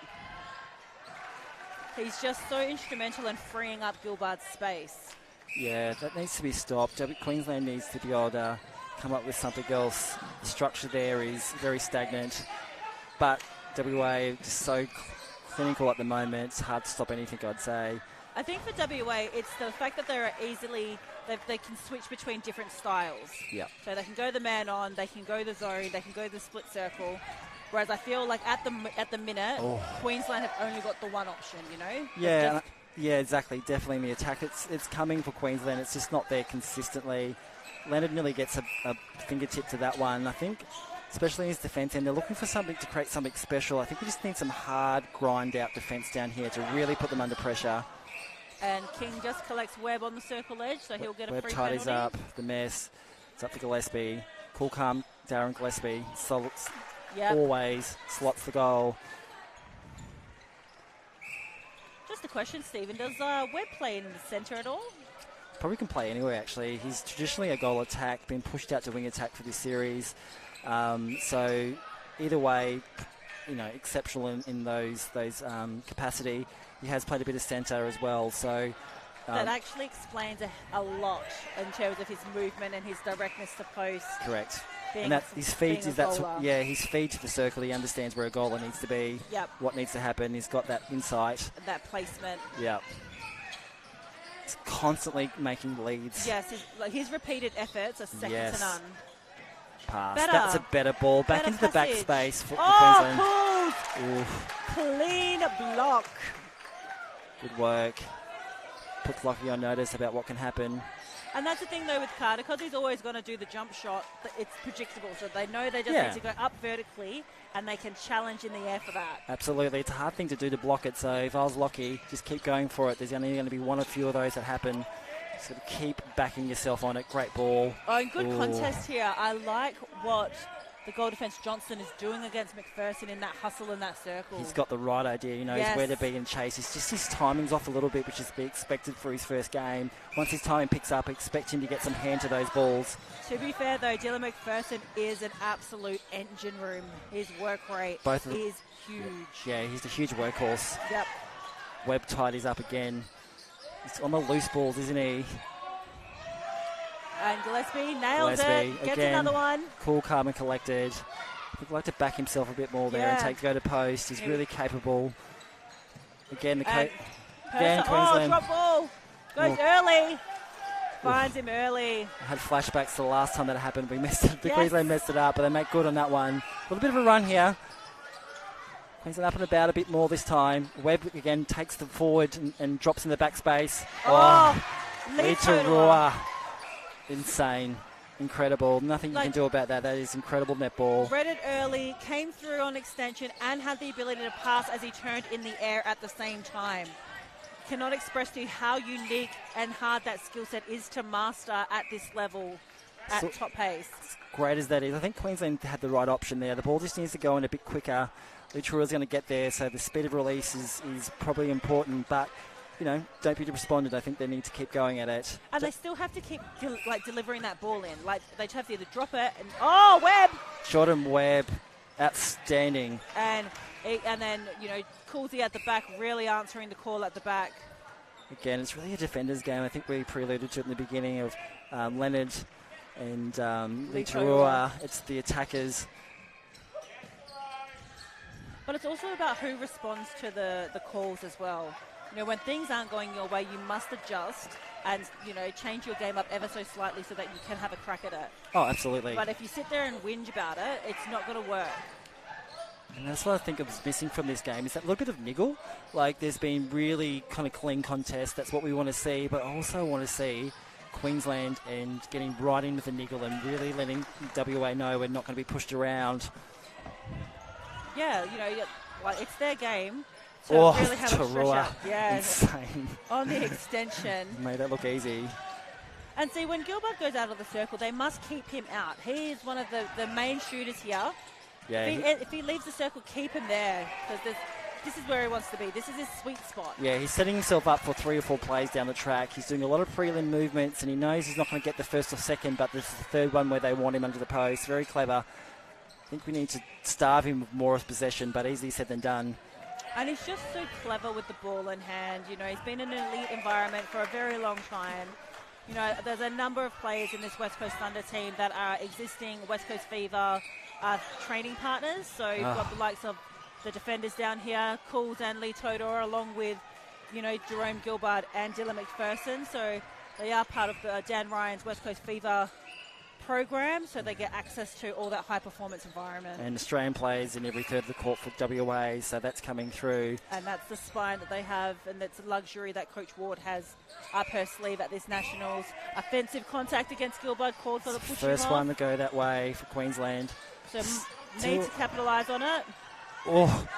He's just so instrumental in freeing up Gilbart's space. Yeah, that needs to be stopped. Queensland needs to be able to come up with something else. The structure there is very stagnant, but WA just so clinical at the moment. It's hard to stop anything, I'd say. I think for WA, it's the fact that they can switch between different styles. Yeah. So they can go the man on, they can go the zone, they can go the split circle. Whereas I feel like at the minute, Queensland have only got the one option, you know? Yeah, yeah, exactly. Definitely in the attack. It's coming for Queensland. It's just not there consistently. Leonard nearly gets a fingertip to that one, I think, especially in his defence end. They're looking for something to create something special. I think we just need some hard, grind-out defence down here to really put them under pressure. And King just collects Webb on the circle edge, so he'll get a Webb free tidies penalty. up the mess. It's up to Gillespie. Cool, calm, Darren Gillespie. Always slots the goal. Just a question, Stephen. Does Webb play in the centre at all? Probably can play anywhere, actually. He's traditionally a goal attack, been pushed out to wing attack for this series. So either way, you know, exceptional in those capacity. He has played a bit of centre as well. So that actually explains a lot in terms of his movement and his directness to post. Correct. And that his feed is his feed to the circle. He understands where a goaler needs to be. Yep. What needs to happen. He's got that insight. That placement. Yep. He's constantly making leads. Yes, his repeated efforts are second to none. Pass. Better. That's a better ball. Back Better into the back passage. space for Queensland. Oof. Clean block. Good work. Puts Lockie on notice about what can happen. And that's the thing, though, with Carter, because he's always going to do the jump shot, it's predictable. So they know they just need to go up vertically, and they can challenge in the air for that. Absolutely. It's a hard thing to do to block it. So if I was Lockie, just keep going for it. There's only going to be one or few of those that happen. So keep backing yourself on it. Great ball. Oh, and good contest here. I like what the goal defence Johnson is doing against McPherson in that hustle in that circle. He's got the right idea. He knows where to be and chase. It's just his timing's off a little bit, which is to be expected for his first game. Once his timing picks up, expect him to get some hand to those balls. To be fair, though, Dylan McPherson is an absolute engine room. His work rate is huge. Yeah, he's a huge workhorse. Yep. Webb tidies up again. He's on the loose balls, isn't he? And Gillespie nails it. Gets again, another one. Cool, calm and collected. He'd like to back himself a bit more there and go to post. He's really capable. Again, Queensland. Drop ball. Goes early. Finds him early. I had flashbacks to the last time that happened. Queensland messed it up, but they make good on that one. A little bit of a run here. Queensland up and about a bit more this time. Webb again takes the forward and drops in the back space. Lee Tarua. Insane. Incredible. Nothing you can do about that. That is incredible netball. Read it early, came through on extension, and had the ability to pass as he turned in the air at the same time. Cannot express to you how unique and hard that skill set is to master at this level at top pace. Great as that is, I think Queensland had the right option there. The ball just needs to go in a bit quicker. Lucharua's going to get there, so the speed of release is probably important, but you know, don't be responded. I think they need to keep going at it. And they still have to keep delivering that ball in. Like they have to either drop it and Webb. Jordan Webb, outstanding. And then Coolsey at the back, really answering the call at the back. Again, it's really a defender's game. I think we preluded to it in the beginning of Leonard and Litarua. It's the attackers. But it's also about who responds to the calls as well. You know, when things aren't going your way, you must adjust and, change your game up ever so slightly so that you can have a crack at it. Oh, absolutely. But if you sit there and whinge about it, it's not going to work. And that's what I think was missing from this game, is that little bit of niggle. Like, there's been really kind of clean contests. That's what we want to see. But I also want to see Queensland and getting right in with the niggle and really letting WA know we're not going to be pushed around. Yeah, it's their game. So really have a stretch out. Yeah, insane. On the extension. Made that look easy. And see, when Gilbert goes out of the circle, they must keep him out. He is one of the main shooters here. Yeah. If he leaves the circle, keep him there, because this is where he wants to be. This is his sweet spot. Yeah, he's setting himself up for 3 or 4 plays down the track. He's doing a lot of prelim movements, and he knows he's not going to get the first or second, but this is the third one where they want him under the post. Very clever. I think we need to starve him with more of possession, but easier said than done. And he's just so clever with the ball in hand. He's been in an elite environment for a very long time. You know, there's a number of players in this West Coast Thunder team that are existing West Coast Fever training partners. So you've got the likes of the defenders down here, Cools and Lee Todor, along with, you know, Jerome Gilbert and Dylan McPherson. So they are part of the Dan Ryan's West Coast Fever program, so they get access to all that high-performance environment. And Australian players in every third of the court for WA, so that's coming through. And that's the spine that they have, and that's a luxury that Coach Ward has up her sleeve at this Nationals. Offensive contact against Gilbert called for the push. First one to go that way for Queensland. So need to capitalise on it. Oh,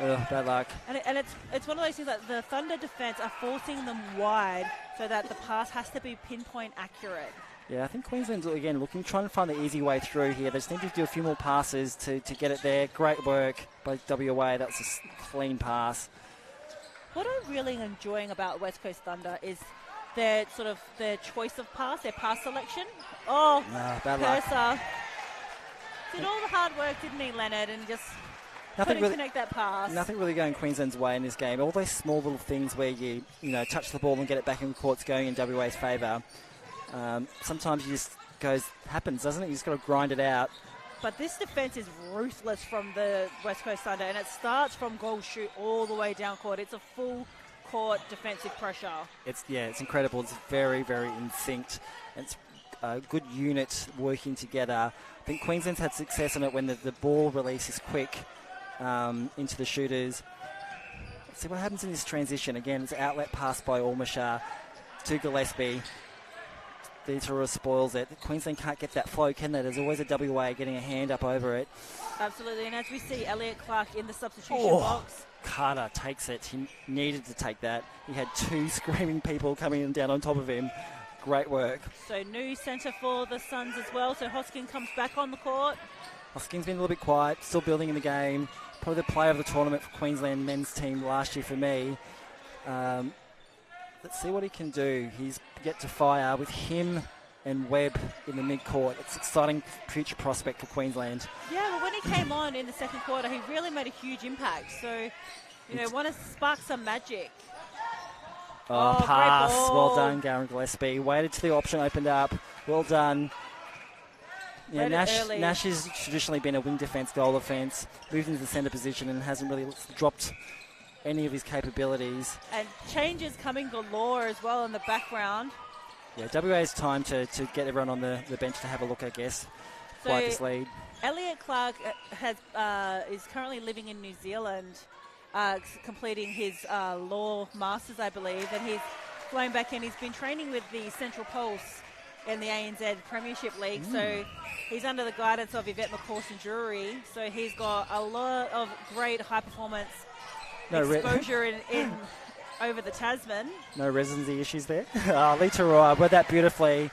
bad luck. And it's one of those things that the Thunder defence are forcing them wide so that the pass has to be pinpoint accurate. Yeah, I think Queensland's, again, trying to find the easy way through here. They just need to do a few more passes to get it there. Great work by WA. That was a clean pass. What I'm really enjoying about West Coast Thunder is their choice of pass, their pass selection. Oh, bad luck. Purser did all the hard work, didn't he, Leonard? And just couldn't connect that pass. Nothing really going Queensland's way in this game. All those small little things where you touch the ball and get it back in the court's going in WA's favour. Sometimes happens, doesn't it? You just got to grind it out. But this defence is ruthless from the West Coast Thunder, and it starts from goal shoot all the way down court. It's a full court defensive pressure. It's incredible. It's very, very in sync. It's a good unit working together. I think Queensland's had success on it when the ball release is quick into the shooters. Let's see what happens in this transition. Again, it's outlet pass by Almashar to Gillespie. Vitora spoils it. Queensland can't get that flow, can they? There's always a WA getting a hand up over it. Absolutely, and as we see Elliot Clark in the substitution box. Carter takes it. He needed to take that. He had two screaming people coming down on top of him. Great work. So new centre for the Suns as well. So Hoskin comes back on the court. Hoskin's been a little bit quiet, still building in the game. Probably the player of the tournament for Queensland men's team last year for me. Let's see what he can do. He's yet to fire with him and Webb in the mid-court. It's an exciting future prospect for Queensland. Yeah, well, when he came on in the second quarter, he really made a huge impact. So, want to spark some magic. Pass. Great ball. Well done, Garen Gillespie. Waited till the option opened up. Well done. Yeah, Nash has traditionally been a wing defence, goal defence, moved into the centre position and hasn't really dropped any of his capabilities. And changes coming galore as well in the background. Yeah, WA's time to get everyone on the bench to have a look, I guess. So Quite this lead. Elliot Clark is currently living in New Zealand, completing his law masters, I believe, and he's flown back in. He's been training with the Central Pulse in the ANZ Premiership League, so he's under the guidance of Yvette McCawson Drury. So he's got a lot of great high performance exposure in over the Tasman. No residency issues there. Lita Roy read that beautifully.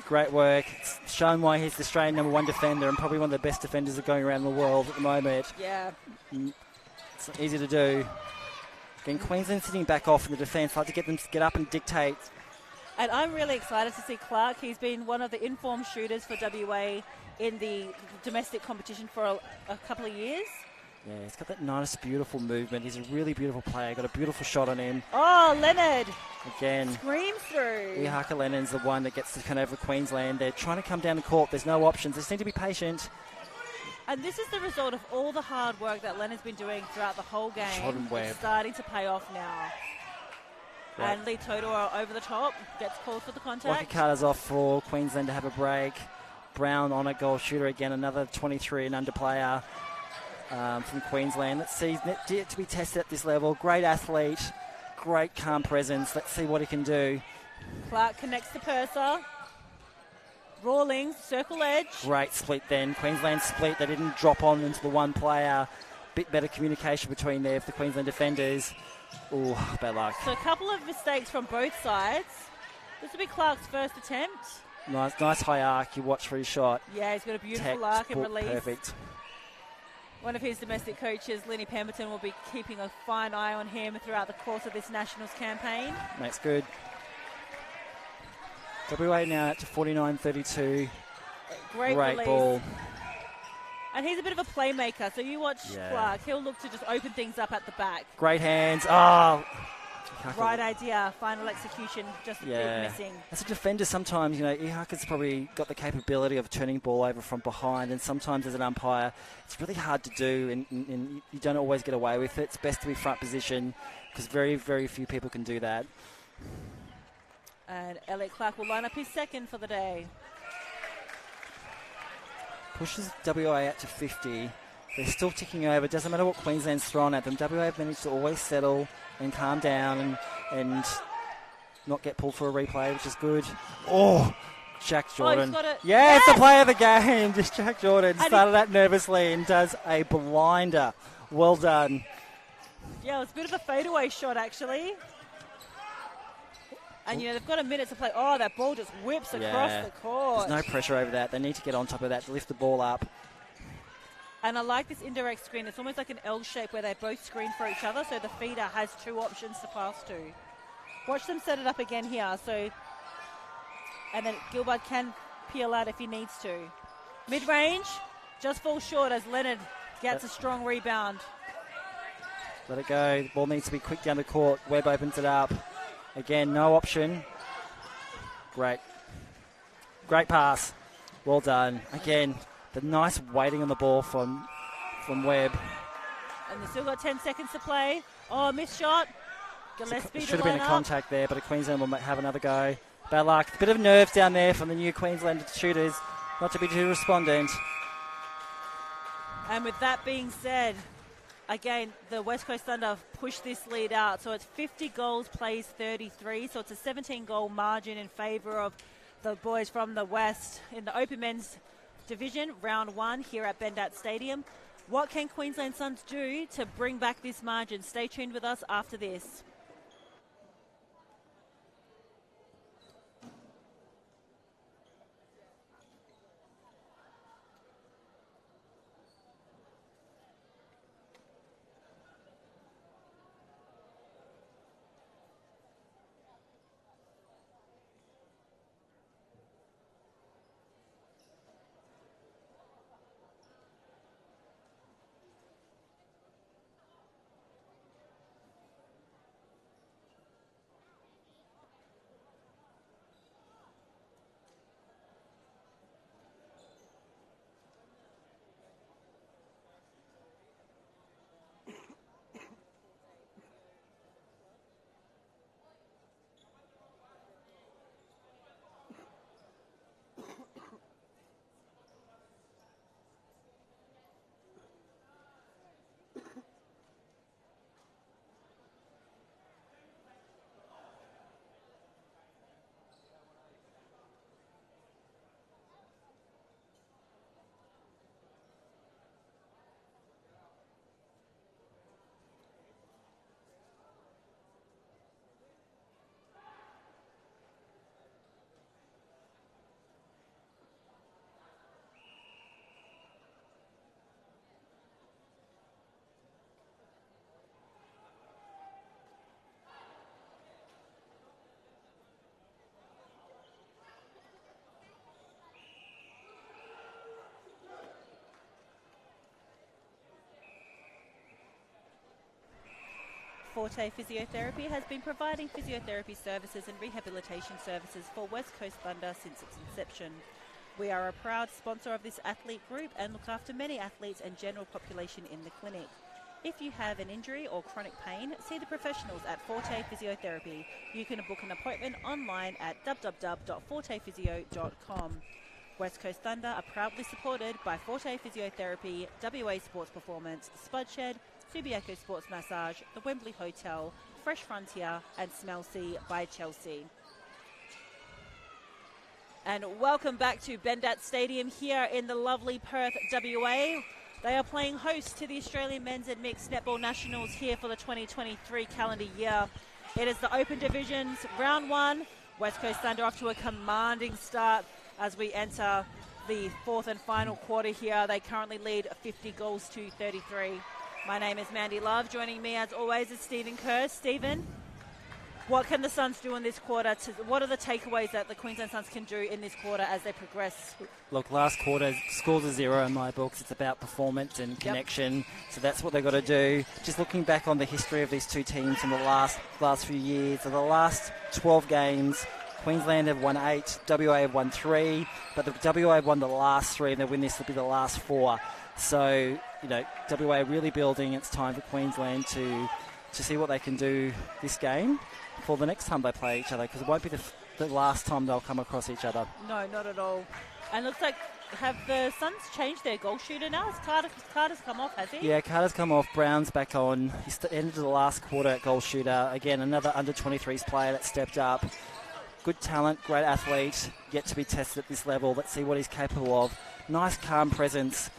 Great work. It's shown why he's the Australian #1 defender and probably one of the best defenders going around the world at the moment. Yeah. It's not easy to do. Again, Queensland sitting back off in the defence. Like to get them to get up and dictate. And I'm really excited to see Clark. He's been one of the informed shooters for WA in the domestic competition for a couple of years. Yeah, he's got that nice, beautiful movement. He's a really beautiful player. Got a beautiful shot on him. Oh, Leonard. Again. Screams through. Ihaka Lennon's the one that gets to come over Queensland. They're trying to come down the court. There's no options. They just need to be patient. And this is the result of all the hard work that Leonard's been doing throughout the whole game. Shot and Webb. It's starting to pay off now. Right. And Lee Todor over the top gets called for the contact. Carter's off for Queensland to have a break. Brown on a goal shooter again, another 23 and under player from Queensland. Let's see, yet to be tested at this level. Great athlete, great calm presence. Let's see what he can do. Clark connects to Purser. Rawlings, circle edge. Great split then. Queensland split. They didn't drop on into the one player. Bit better communication between there for the Queensland defenders. Ooh, bad luck. So a couple of mistakes from both sides. This will be Clark's first attempt. Nice high arc. You watch for his shot. Yeah, he's got a beautiful arc and release. Perfect. One of his domestic coaches, Lenny Pemberton, will be keeping a fine eye on him throughout the course of this Nationals campaign. That's good. WA now at 49-32. Great ball. And he's a bit of a playmaker, so you watch Clark. He'll look to just open things up at the back. Great hands. Oh, Right idea. Final execution, just a bit missing. As a defender, sometimes, Ihaka's probably got the capability of turning ball over from behind, and sometimes as an umpire, it's really hard to do, and you don't always get away with it. It's best to be front position, because very, very few people can do that. And Elliot Clark will line up his second for the day. Pushes WA out to 50. They're still ticking over. Doesn't matter what Queensland's thrown at them. WA have managed to always settle and calm down and not get pulled for a replay, which is good. Oh, Jack Jordan. It's the play of the game. Just Jack Jordan started that nervously and does a blinder. Well done. Yeah, it was a bit of a fadeaway shot, actually. And, they've got a minute to play. Oh, that ball just whips across the court. There's no pressure over that. They need to get on top of that to lift the ball up. And I like this indirect screen. It's almost like an L shape where they both screen for each other, so the feeder has two options to pass to. Watch them set it up again here. And then Gilbert can peel out if he needs to. Mid-range, just falls short as Leonard gets a strong rebound. Let it go. The ball needs to be quick down the court. Webb opens it up. Again, no option. Great pass. Well done. Again, the nice waiting on the ball from Webb. And they've still got 10 seconds to play. Oh, missed shot. Gillespie Should have been a contact there, but Queensland will have another go. Bad luck. A bit of nerves down there from the new Queensland shooters. Not to be too respondent. And with that being said, again, the West Coast Thunder pushed this lead out. So it's 50 goals, plays 33. So it's a 17-goal margin in favour of the boys from the West in the Open Men's Division, round 1 here at Bendat Stadium. What can Queensland Suns do to bring back this margin? Stay tuned with us after this. Forte Physiotherapy has been providing physiotherapy services and rehabilitation services for West Coast Thunder since its inception. We are a proud sponsor of this athlete group and look after many athletes and general population in the clinic. If you have an injury or chronic pain, see the professionals at Forte Physiotherapy. You can book an appointment online at www.fortephysio.com. West Coast Thunder are proudly supported by Forte Physiotherapy, WA Sports Performance, Spudshed, Subiaco Sports Massage, the Wembley Hotel, Fresh Frontier and Smelsea by Chelsea. And welcome back to Bendat Stadium here in the lovely Perth, WA. They are playing host to the Australian Men's and Mixed Netball Nationals here for the 2023 calendar year. It is the Open Divisions, round 1. West Coast Thunder off to a commanding start as we enter the fourth and final quarter here. They currently lead 50 goals to 33. My name is Mandy Love. Joining me as always is Stephen Kerr. Stephen? What can the Suns do in this quarter? What are the takeaways that the Queensland Suns can do in this quarter as they progress? Look, last quarter, scores are 0 in my books. It's about performance and connection. So that's what they've got to do. Just looking back on the history of these two teams in the last few years, so the last 12 games, Queensland have won 8, WA have won 3, but the WA have won the last 3, and they win this will be the last 4. So, WA really building. It's time for Queensland to see what they can do this game for the next time they play each other, because it won't be the last time they'll come across each other. No, not at all. And looks like, have the Suns changed their goal shooter now? Carter's come off, has he? Yeah, Carter's come off. Brown's back on. He's ended the last quarter at goal shooter. Again, another under-23s player that stepped up. Good talent, great athlete, yet to be tested at this level. Let's see what he's capable of. Nice, calm presence,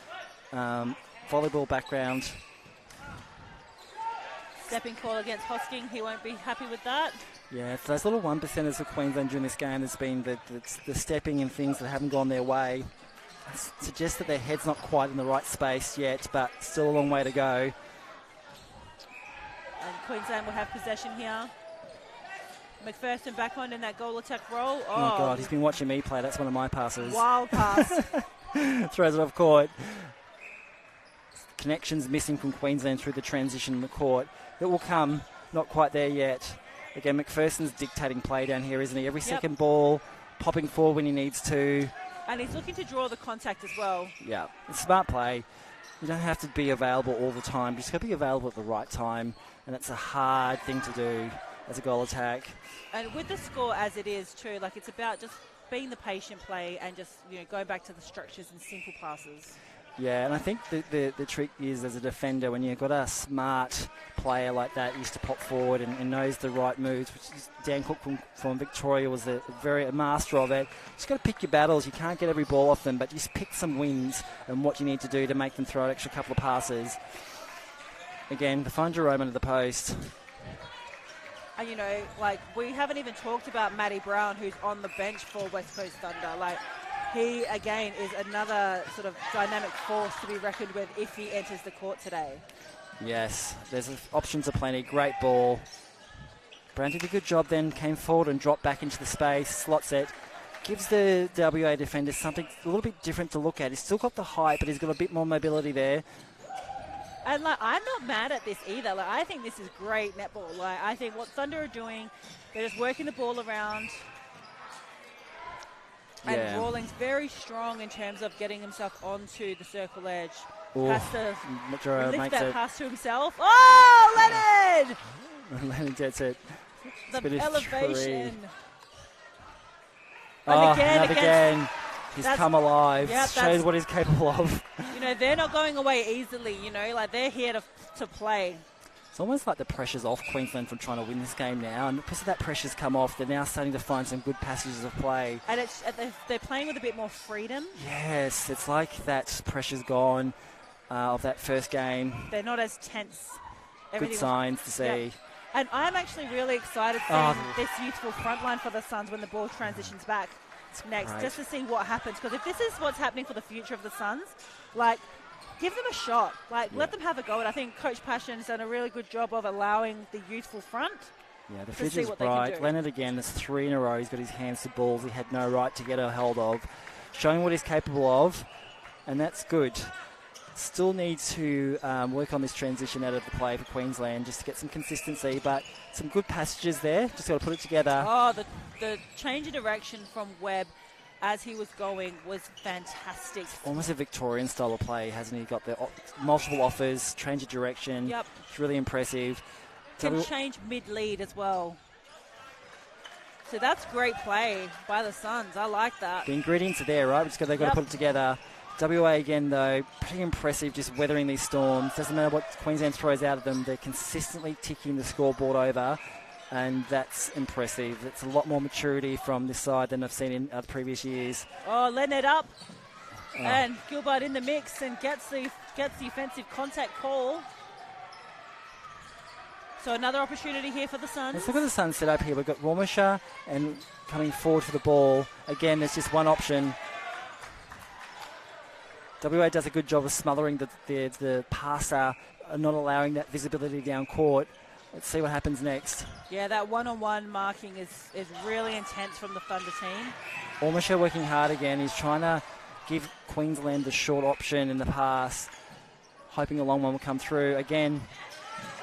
volleyball background. Stepping call against Hosking. He won't be happy with that. Yeah, it's those little 1%ers for Queensland during this game. There's been the stepping and things that haven't gone their way. It suggests that their head's not quite in the right space yet, but still a long way to go. And Queensland will have possession here. McPherson back on in that goal attack role. Oh, God, he's been watching me play. That's one of my passes. Wild pass. Throws it off court. Connections missing from Queensland through the transition in the court. It will come, not quite there yet. Again, McPherson's dictating play down here, isn't he? Every second ball, popping forward when he needs to. And he's looking to draw the contact as well. Yeah, it's smart play. You don't have to be available all the time. You just got to be available at the right time, and it's a hard thing to do as a goal attack. And with the score as it is too, like it's about just being the patient play and just going back to the structures and simple passes. Yeah, and I think the trick is, as a defender, when you've got a smart player like that, used to pop forward and knows the right moves, which is Dan Cook from Victoria was a master of it. Just got to pick your battles. You can't get every ball off them, but just pick some wins and what you need to do to make them throw an extra couple of passes. Again, the fun Jerome under the post. And we haven't even talked about Matty Brown, who's on the bench for West Coast Thunder. He, again, is another sort of dynamic force to be reckoned with if he enters the court today. Yes, there's options aplenty. Great ball. Brown did a good job then, came forward and dropped back into the space, slots it. Gives the WA defender something a little bit different to look at. He's still got the height, but he's got a bit more mobility there. And I'm not mad at this either. I think this is great netball. I think what Thunder are doing, they're just working the ball around. And Rawlings very strong in terms of getting himself onto the circle edge. Has to lift that pass to himself. Oh, Leonard! Leonard gets it. The elevation. And again. He's come alive. Shows what he's capable of. They're not going away easily. They're here to play. It's almost like the pressure's off Queensland from trying to win this game now, and because that pressure's come off, they're now starting to find some good passages of play. And they're playing with a bit more freedom. Yes, it's like that pressure's gone of that first game. They're not as tense. Good signs to see. Yeah. And I'm actually really excited seeing this youthful front line for the Suns when the ball transitions back next, just to see what happens. Because if this is what's happening for the future of the Suns, give them a shot. Let them have a go. And I think Coach Passion's done a really good job of allowing the youthful front. Yeah, the future's bright. Leonard again, there's 3 in a row. He's got his hands to balls he had no right to get a hold of. Showing what he's capable of, and that's good. Still needs to work on this transition out of the play for Queensland just to get some consistency, but some good passages there. Just got to put it together. Oh, the change of direction from Webb as he was going was fantastic. Almost a Victorian style of play, hasn't he? Got the multiple offers, change of direction. Yep. It's really impressive. Can change mid-lead as well. So that's great play by the Suns. I like that. The ingredients are there, right? They've got to put it together. WA again, though, pretty impressive, just weathering these storms. Doesn't matter what Queensland throws out of them, they're consistently ticking the scoreboard over, and that's impressive. It's a lot more maturity from this side than I've seen in other previous years. Oh, Leonard up, and Gilbert in the mix and gets the offensive contact call. So another opportunity here for the Suns. Let's look at the Suns set up here. We've got Warmisher and coming forward for the ball. Again, there's just one option. WA does a good job of smothering the passer, not allowing that visibility down court. let's see what happens next. Yeah, that one-on-one marking is really intense from the Thunder team. Ormisher working hard again. He's trying to give Queensland the short option in the pass, hoping a long one will come through. Again,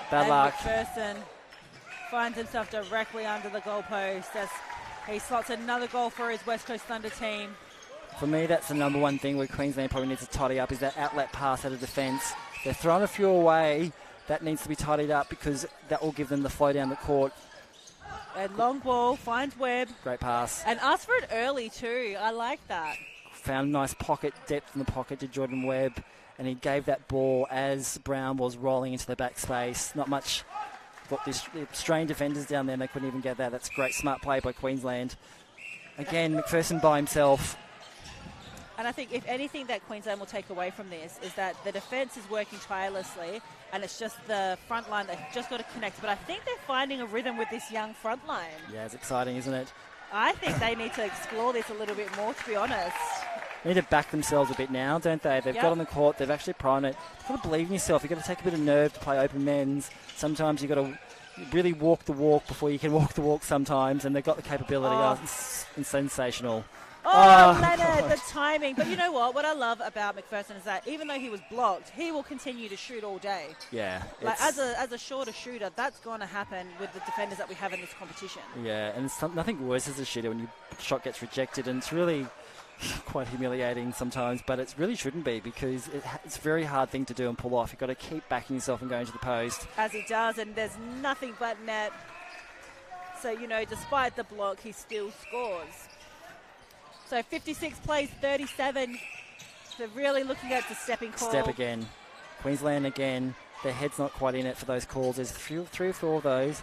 bad luck. McPherson finds himself directly under the goalpost as he slots another goal for his West Coast Thunder team. For me, that's the number one thing where Queensland probably needs to tidy up is that outlet pass out of defence. They're throwing a few away. That needs to be tidied up because that will give them the flow down the court. And long ball finds Webb. Great pass. And asked for it early too. I like that. Found nice pocket depth in the pocket to Jordan Webb, and he gave that ball as Brown was rolling into the back space. Not much. Got these Australian defenders down there, and they couldn't even get that. That's great smart play by Queensland. Again, McPherson by himself. And I think if anything that Queensland will take away from this is that the defence is working tirelessly and it's just the front line that just got to connect. But I think they're finding a rhythm with this young front line. Yeah, it's exciting, isn't it? I think they need to explore this a little bit more, to be honest. They need to back themselves a bit now, don't they? They've got on the court. They've actually primed it. You've got to believe in yourself. You've got to take a bit of nerve to play open men's. Sometimes you've got to really walk the walk before you can walk the walk sometimes, and they've got the capability. It's sensational. Oh, Leonard, the timing. But you know what? What I love about McPherson is that even though he was blocked, he will continue to shoot all day. Yeah. Like as a shorter shooter, that's going to happen with the defenders that we have in this competition. Yeah, and it's nothing worse as a shooter when your shot gets rejected, and it's really quite humiliating sometimes, but it really shouldn't be because it's a very hard thing to do and pull off. You've got to keep backing yourself and going to the post. As he does, and there's nothing but net. So, you know, despite the block, he still scores. So 56 plays 37. So really looking at the stepping call. Step again. Queensland again. Their head's not quite in it for those calls. There's three or four of those.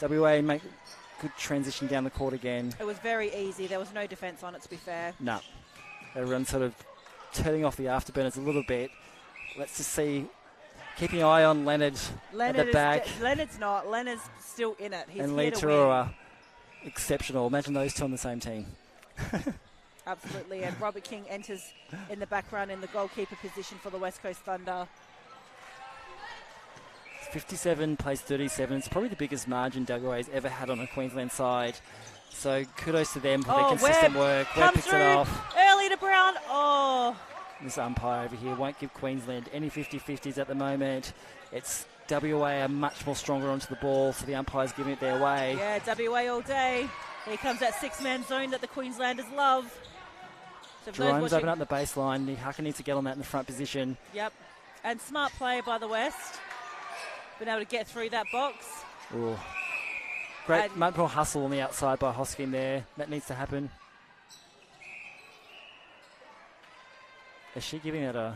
WA make good transition down the court again. It was very easy. There was no defence on it, to be fair. No. Everyone's sort of turning off the afterburners a little bit. Let's just see. Keeping an eye on Leonard at the back. Leonard's not. Leonard's still in it. He's and here Lee to win. Tarua, exceptional. Imagine those two on the same team. Absolutely, and Robert King enters in the background in the goalkeeper position for the West Coast Thunder. 57 plays 37. It's probably the biggest margin WA's ever had on a Queensland side. So kudos to them for their consistent work. Webb picks it off. Early to Brown. Oh. This umpire over here won't give Queensland any 50-50s at the moment. It's WA are much more stronger onto the ball, so the umpire's giving it their way. Yeah, WA all day. Here comes that six-man zone that the Queenslanders love. So Jerome's open up the baseline. Hucker needs to get on that in the front position. Yep. And smart play by the West. Been able to get through that box. Ooh. Great, much more hustle on the outside by Hoskin there. That needs to happen. Is she giving it a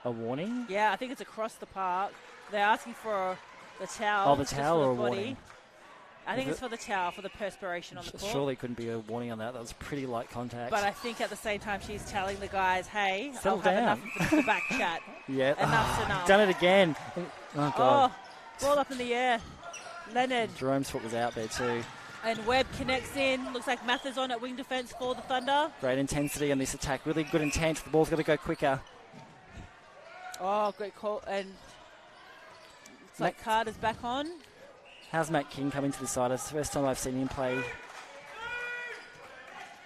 warning? Yeah, I think it's across the park. They're asking for the towel. Oh, the towel or a warning? I think it's for the towel, for the perspiration on the court. Surely couldn't be a warning on that. That was pretty light contact. But I think at the same time she's telling the guys, hey, settle I'll down. have enough of the back chat. Yeah. Enough's enough. Done it again. Oh, God. Oh, ball up in the air. Leonard. Jerome's foot was out there too. And Webb connects in. Looks like Mathers on at wing defence for the Thunder. Great intensity on this attack. Really good intent. The ball's got to go quicker. Oh, great call. And looks like Carter's back on. How's Matt King coming to the side? It's the first time I've seen him play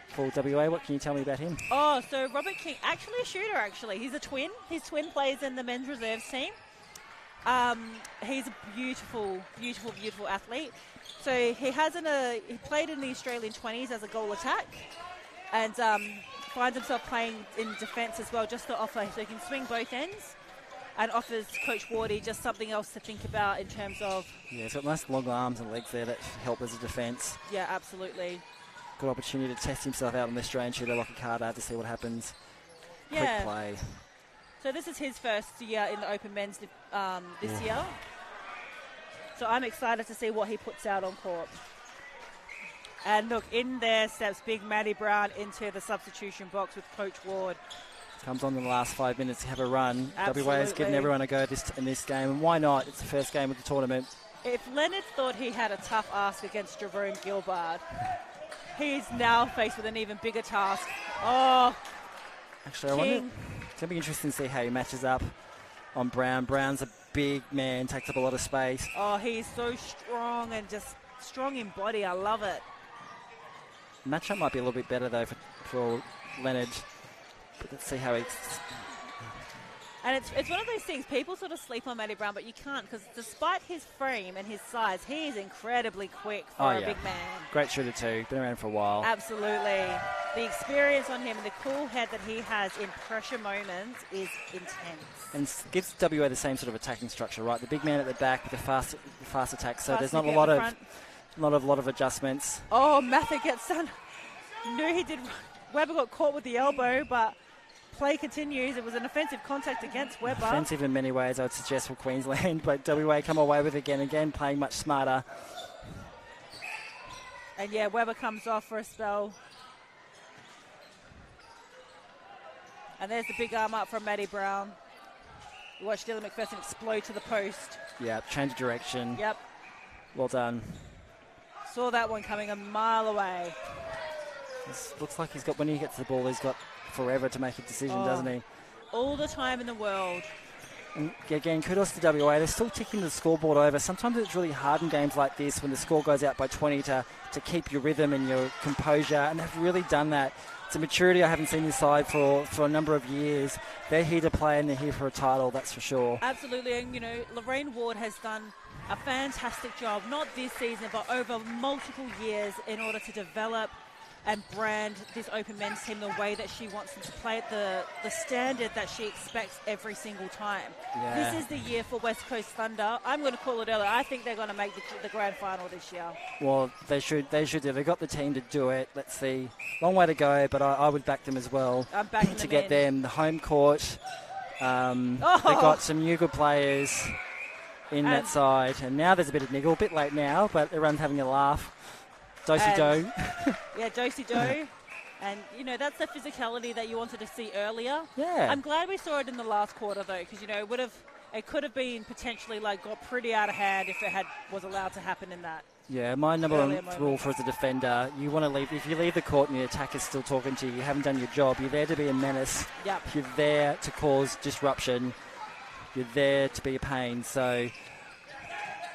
for WA. What can you tell me about him? Oh, so Robert King, actually a shooter, He's a twin. His twin plays in the men's reserves team. He's a beautiful, beautiful, beautiful athlete. So he played in the Australian 20s as a goal attack and finds himself playing in defence as well, just to offer, so he can swing both ends. And offers Coach Wardy just something else to think about in terms of... Yeah, he's got nice long arms and legs there that help as a defence. Yeah, absolutely. Good opportunity to test himself out on the Australian shooter like a Carter to see what happens. Yeah. Quick play. So this is his first year in the Open Men's this year. So I'm excited to see what he puts out on court. And look, in there steps big Maddie Brown into the substitution box with Coach Ward. Comes on in the last 5 minutes to have a run. Absolutely. WA has given everyone a go in this game, and why not? It's the first game of the tournament. If Leonard thought he had a tough ask against Jerome Gilbard, he's now faced with an even bigger task. Oh, actually, I wonder, it's going to be interesting to see how he matches up on Brown. Brown's a big man, takes up a lot of space. Oh, he's so strong and just strong in body. I love it. Matchup might be a little bit better, though, for Leonard. But let's see how he... And it's one of those things, people sort of sleep on Matty Brown, but you can't, because despite his frame and his size, he is incredibly quick for a big man. Great shooter too, been around for a while. Absolutely. The experience on him and the cool head that he has in pressure moments is intense. And gives WA the same sort of attacking structure, right? The big man at the back with the fast attack, so there's not a lot of adjustments. Oh, Mather gets done. Knew he did. Webber got caught with the elbow, but play continues. It was an offensive contact against Webber. Offensive in many ways, I would suggest, for Queensland, but WA come away with it again, playing much smarter. And yeah, Webber comes off for a spell. And there's the big arm up from Matty Brown. You watch Dylan McPherson explode to the post. Yeah, change of direction. Yep. Well done. Saw that one coming a mile away. This looks like when he gets the ball, he's got forever to make a decision, doesn't he? All the time in the world. And again, kudos to WA. They're still ticking the scoreboard over. Sometimes it's really hard in games like this when the score goes out by 20 to keep your rhythm and your composure, and they've really done that. It's a maturity I haven't seen this side for a number of years. They're here to play and they're here for a title, that's for sure. Absolutely, and you know, Lorraine Ward has done a fantastic job, not this season, but over multiple years, in order to develop and brand this Open Men's team the way that she wants them to play at the standard that she expects every single time. Yeah. This is the year for West Coast Thunder. I'm going to call it early. I think they're going to make the grand final this year. Well, they should do. They've got the team to do it. Let's see. Long way to go, but I would back them as well. I'm backing to them get in. them the home court. They've got some new good players in that side, and now there's a bit of niggle. A bit late now, but everyone's having a laugh. Do-si-do. Yeah, do-si-do. And, you know, that's the physicality that you wanted to see earlier. Yeah. I'm glad we saw it in the last quarter, though, because, you know, it could have been potentially, like, got pretty out of hand if it was allowed to happen in that. Yeah, my number one rule for as a defender, you want to leave. If you leave the court and the attacker's still talking to you, you haven't done your job. You're there to be a menace. Yep. You're there to cause disruption. You're there to be a pain, so...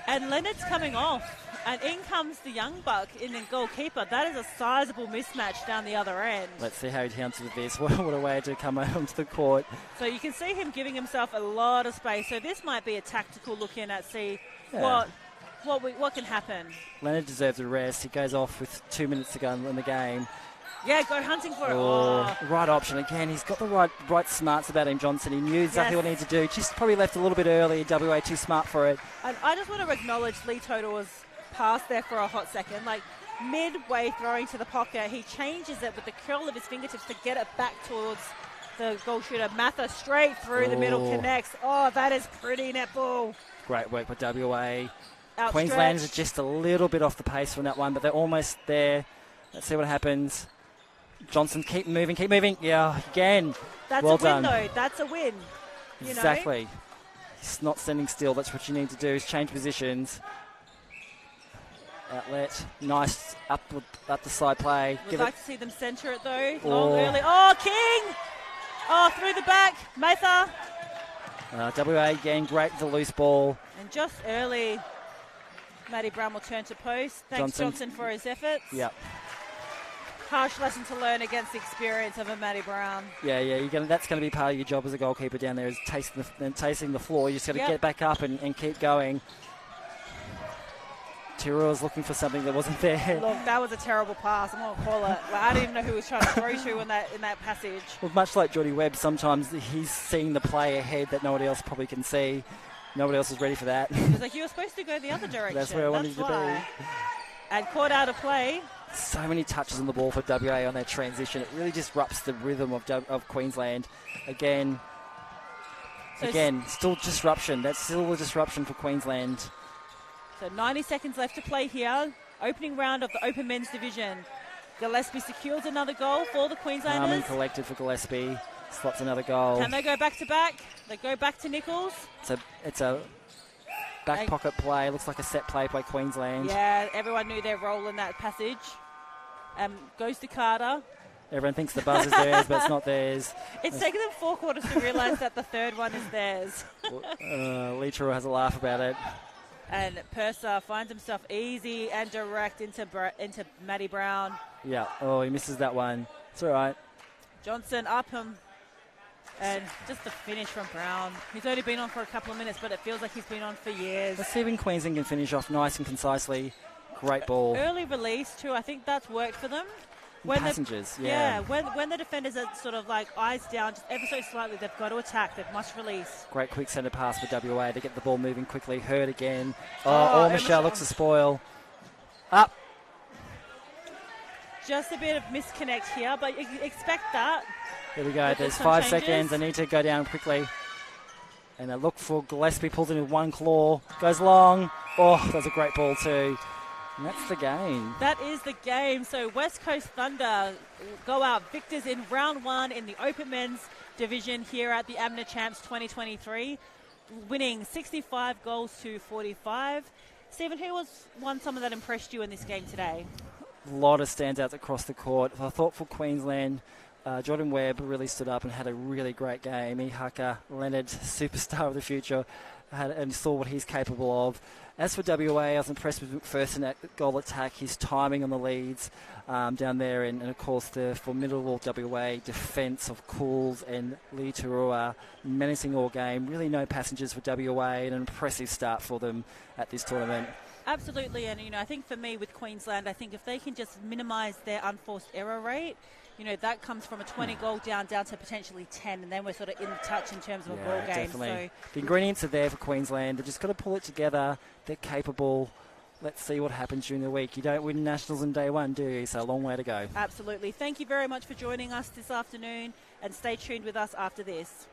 And Leonard's coming off. And in comes the young buck in the goalkeeper. That is a sizable mismatch down the other end. Let's see how he handles with this. What a way to come onto the court. So you can see him giving himself a lot of space. So this might be a tactical look in at what can happen. Leonard deserves a rest. He goes off with 2 minutes to go in the game. Yeah, go hunting for it. Right option again. He's got the right smarts about him, Johnson. He knew exactly what he needed to do. Just probably left a little bit early. WA too smart for it. And I just want to acknowledge Lee Toto's pass there for a hot second. Like, midway throwing to the pocket, he changes it with the curl of his fingertips to get it back towards the goal shooter. Mather straight through the middle, connects. Oh, that is pretty netball. Great work by WA. Outstretched. Queensland is just a little bit off the pace from that one, but they're almost there. Let's see what happens. Johnson, keep moving. Yeah, again. That's well a win, done. though. That's a win. Exactly. He's not standing still. That's what you need to do, is change positions. Outlet. Nice up the side play. Would like to see them centre it, though. Long, early. Oh, King! Oh, through the back. Mather. WA again, great with the loose ball. And just early, Matty Brown will turn to post. Thanks, Johnson, for his efforts. Yep. Harsh lesson to learn against the experience of a Matty Brown. Yeah, that's going to be part of your job as a goalkeeper down there, is tasting the floor. You just got to get back up and keep going. Tiro's looking for something that wasn't there. Look, that was a terrible pass. I'm going to call it. Like, I didn't even know who was trying to throw to in that passage. Well, much like Jordy Webb, sometimes he's seeing the play ahead that nobody else probably can see. Nobody else is ready for that. It was like, you were supposed to go the other direction. That's where I wanted to be. And caught out of play. So many touches on the ball for WA on that transition. It really disrupts the rhythm of Queensland. Again, still disruption. That's still a disruption for Queensland. So 90 seconds left to play here. Opening round of the Open Men's Division. Gillespie secures another goal for the Queenslanders. Calm and collected for Gillespie. Slots another goal. Can they go back to back? They go back to Nichols. It's a back pocket play. Looks like a set play by Queensland. Yeah, everyone knew their role in that passage. Goes to Carter. Everyone thinks the buzz is theirs, but it's not theirs. It's taken them 4 quarters to realise that the third one is theirs. Lee Truro has a laugh about it. And Purser finds himself easy and direct into Matty Brown. Yeah. Oh, he misses that one. It's all right. Johnson up him. And just the finish from Brown. He's only been on for a couple of minutes, but it feels like he's been on for years. Let's see if Queensland can finish off nice and concisely. Great ball. Early release too. I think that's worked for them. Passengers, yeah. When the defenders are sort of like eyes down, just ever so slightly, they've got to attack. They must release. Great quick centre pass for WA to get the ball moving quickly. Hurd again. Oh, Michelle looks to spoil. Up. Just a bit of misconnect here, but you expect that. Here we go. Look, There's some 5 changes. seconds. I need to go down quickly. And I look for Gillespie. Pulls in with one claw. Goes long. Oh, that's a great ball too. And that's the game. That is the game. So West Coast Thunder go out victors in round 1 in the Open Men's Division here at the AMMNA Champs 2023, winning 65 goals to 45. Stephen, who was some of that impressed you in this game today? A lot of standouts across the court. I thought for Queensland, Jordan Webb really stood up and had a really great game. Haka Leonard, superstar of the future, and saw what he's capable of. As for WA, I was impressed with McPherson at goal attack, his timing on the leads down there, and of course the formidable WA defence of Cools and Lee Turua, menacing all game. Really no passengers for WA, and an impressive start for them at this tournament. Absolutely, and I think for me with Queensland, I think if they can just minimise their unforced error rate, that comes from a 20 goal down to potentially 10, and then we're sort of in touch in terms of a ball game. Definitely. So The ingredients are there for Queensland. They've just got to pull it together. They're capable. Let's see what happens during the week. You don't win nationals in day one, do you? So a long way to go. absolutely. Thank you very much for joining us this afternoon, and stay tuned with us after this.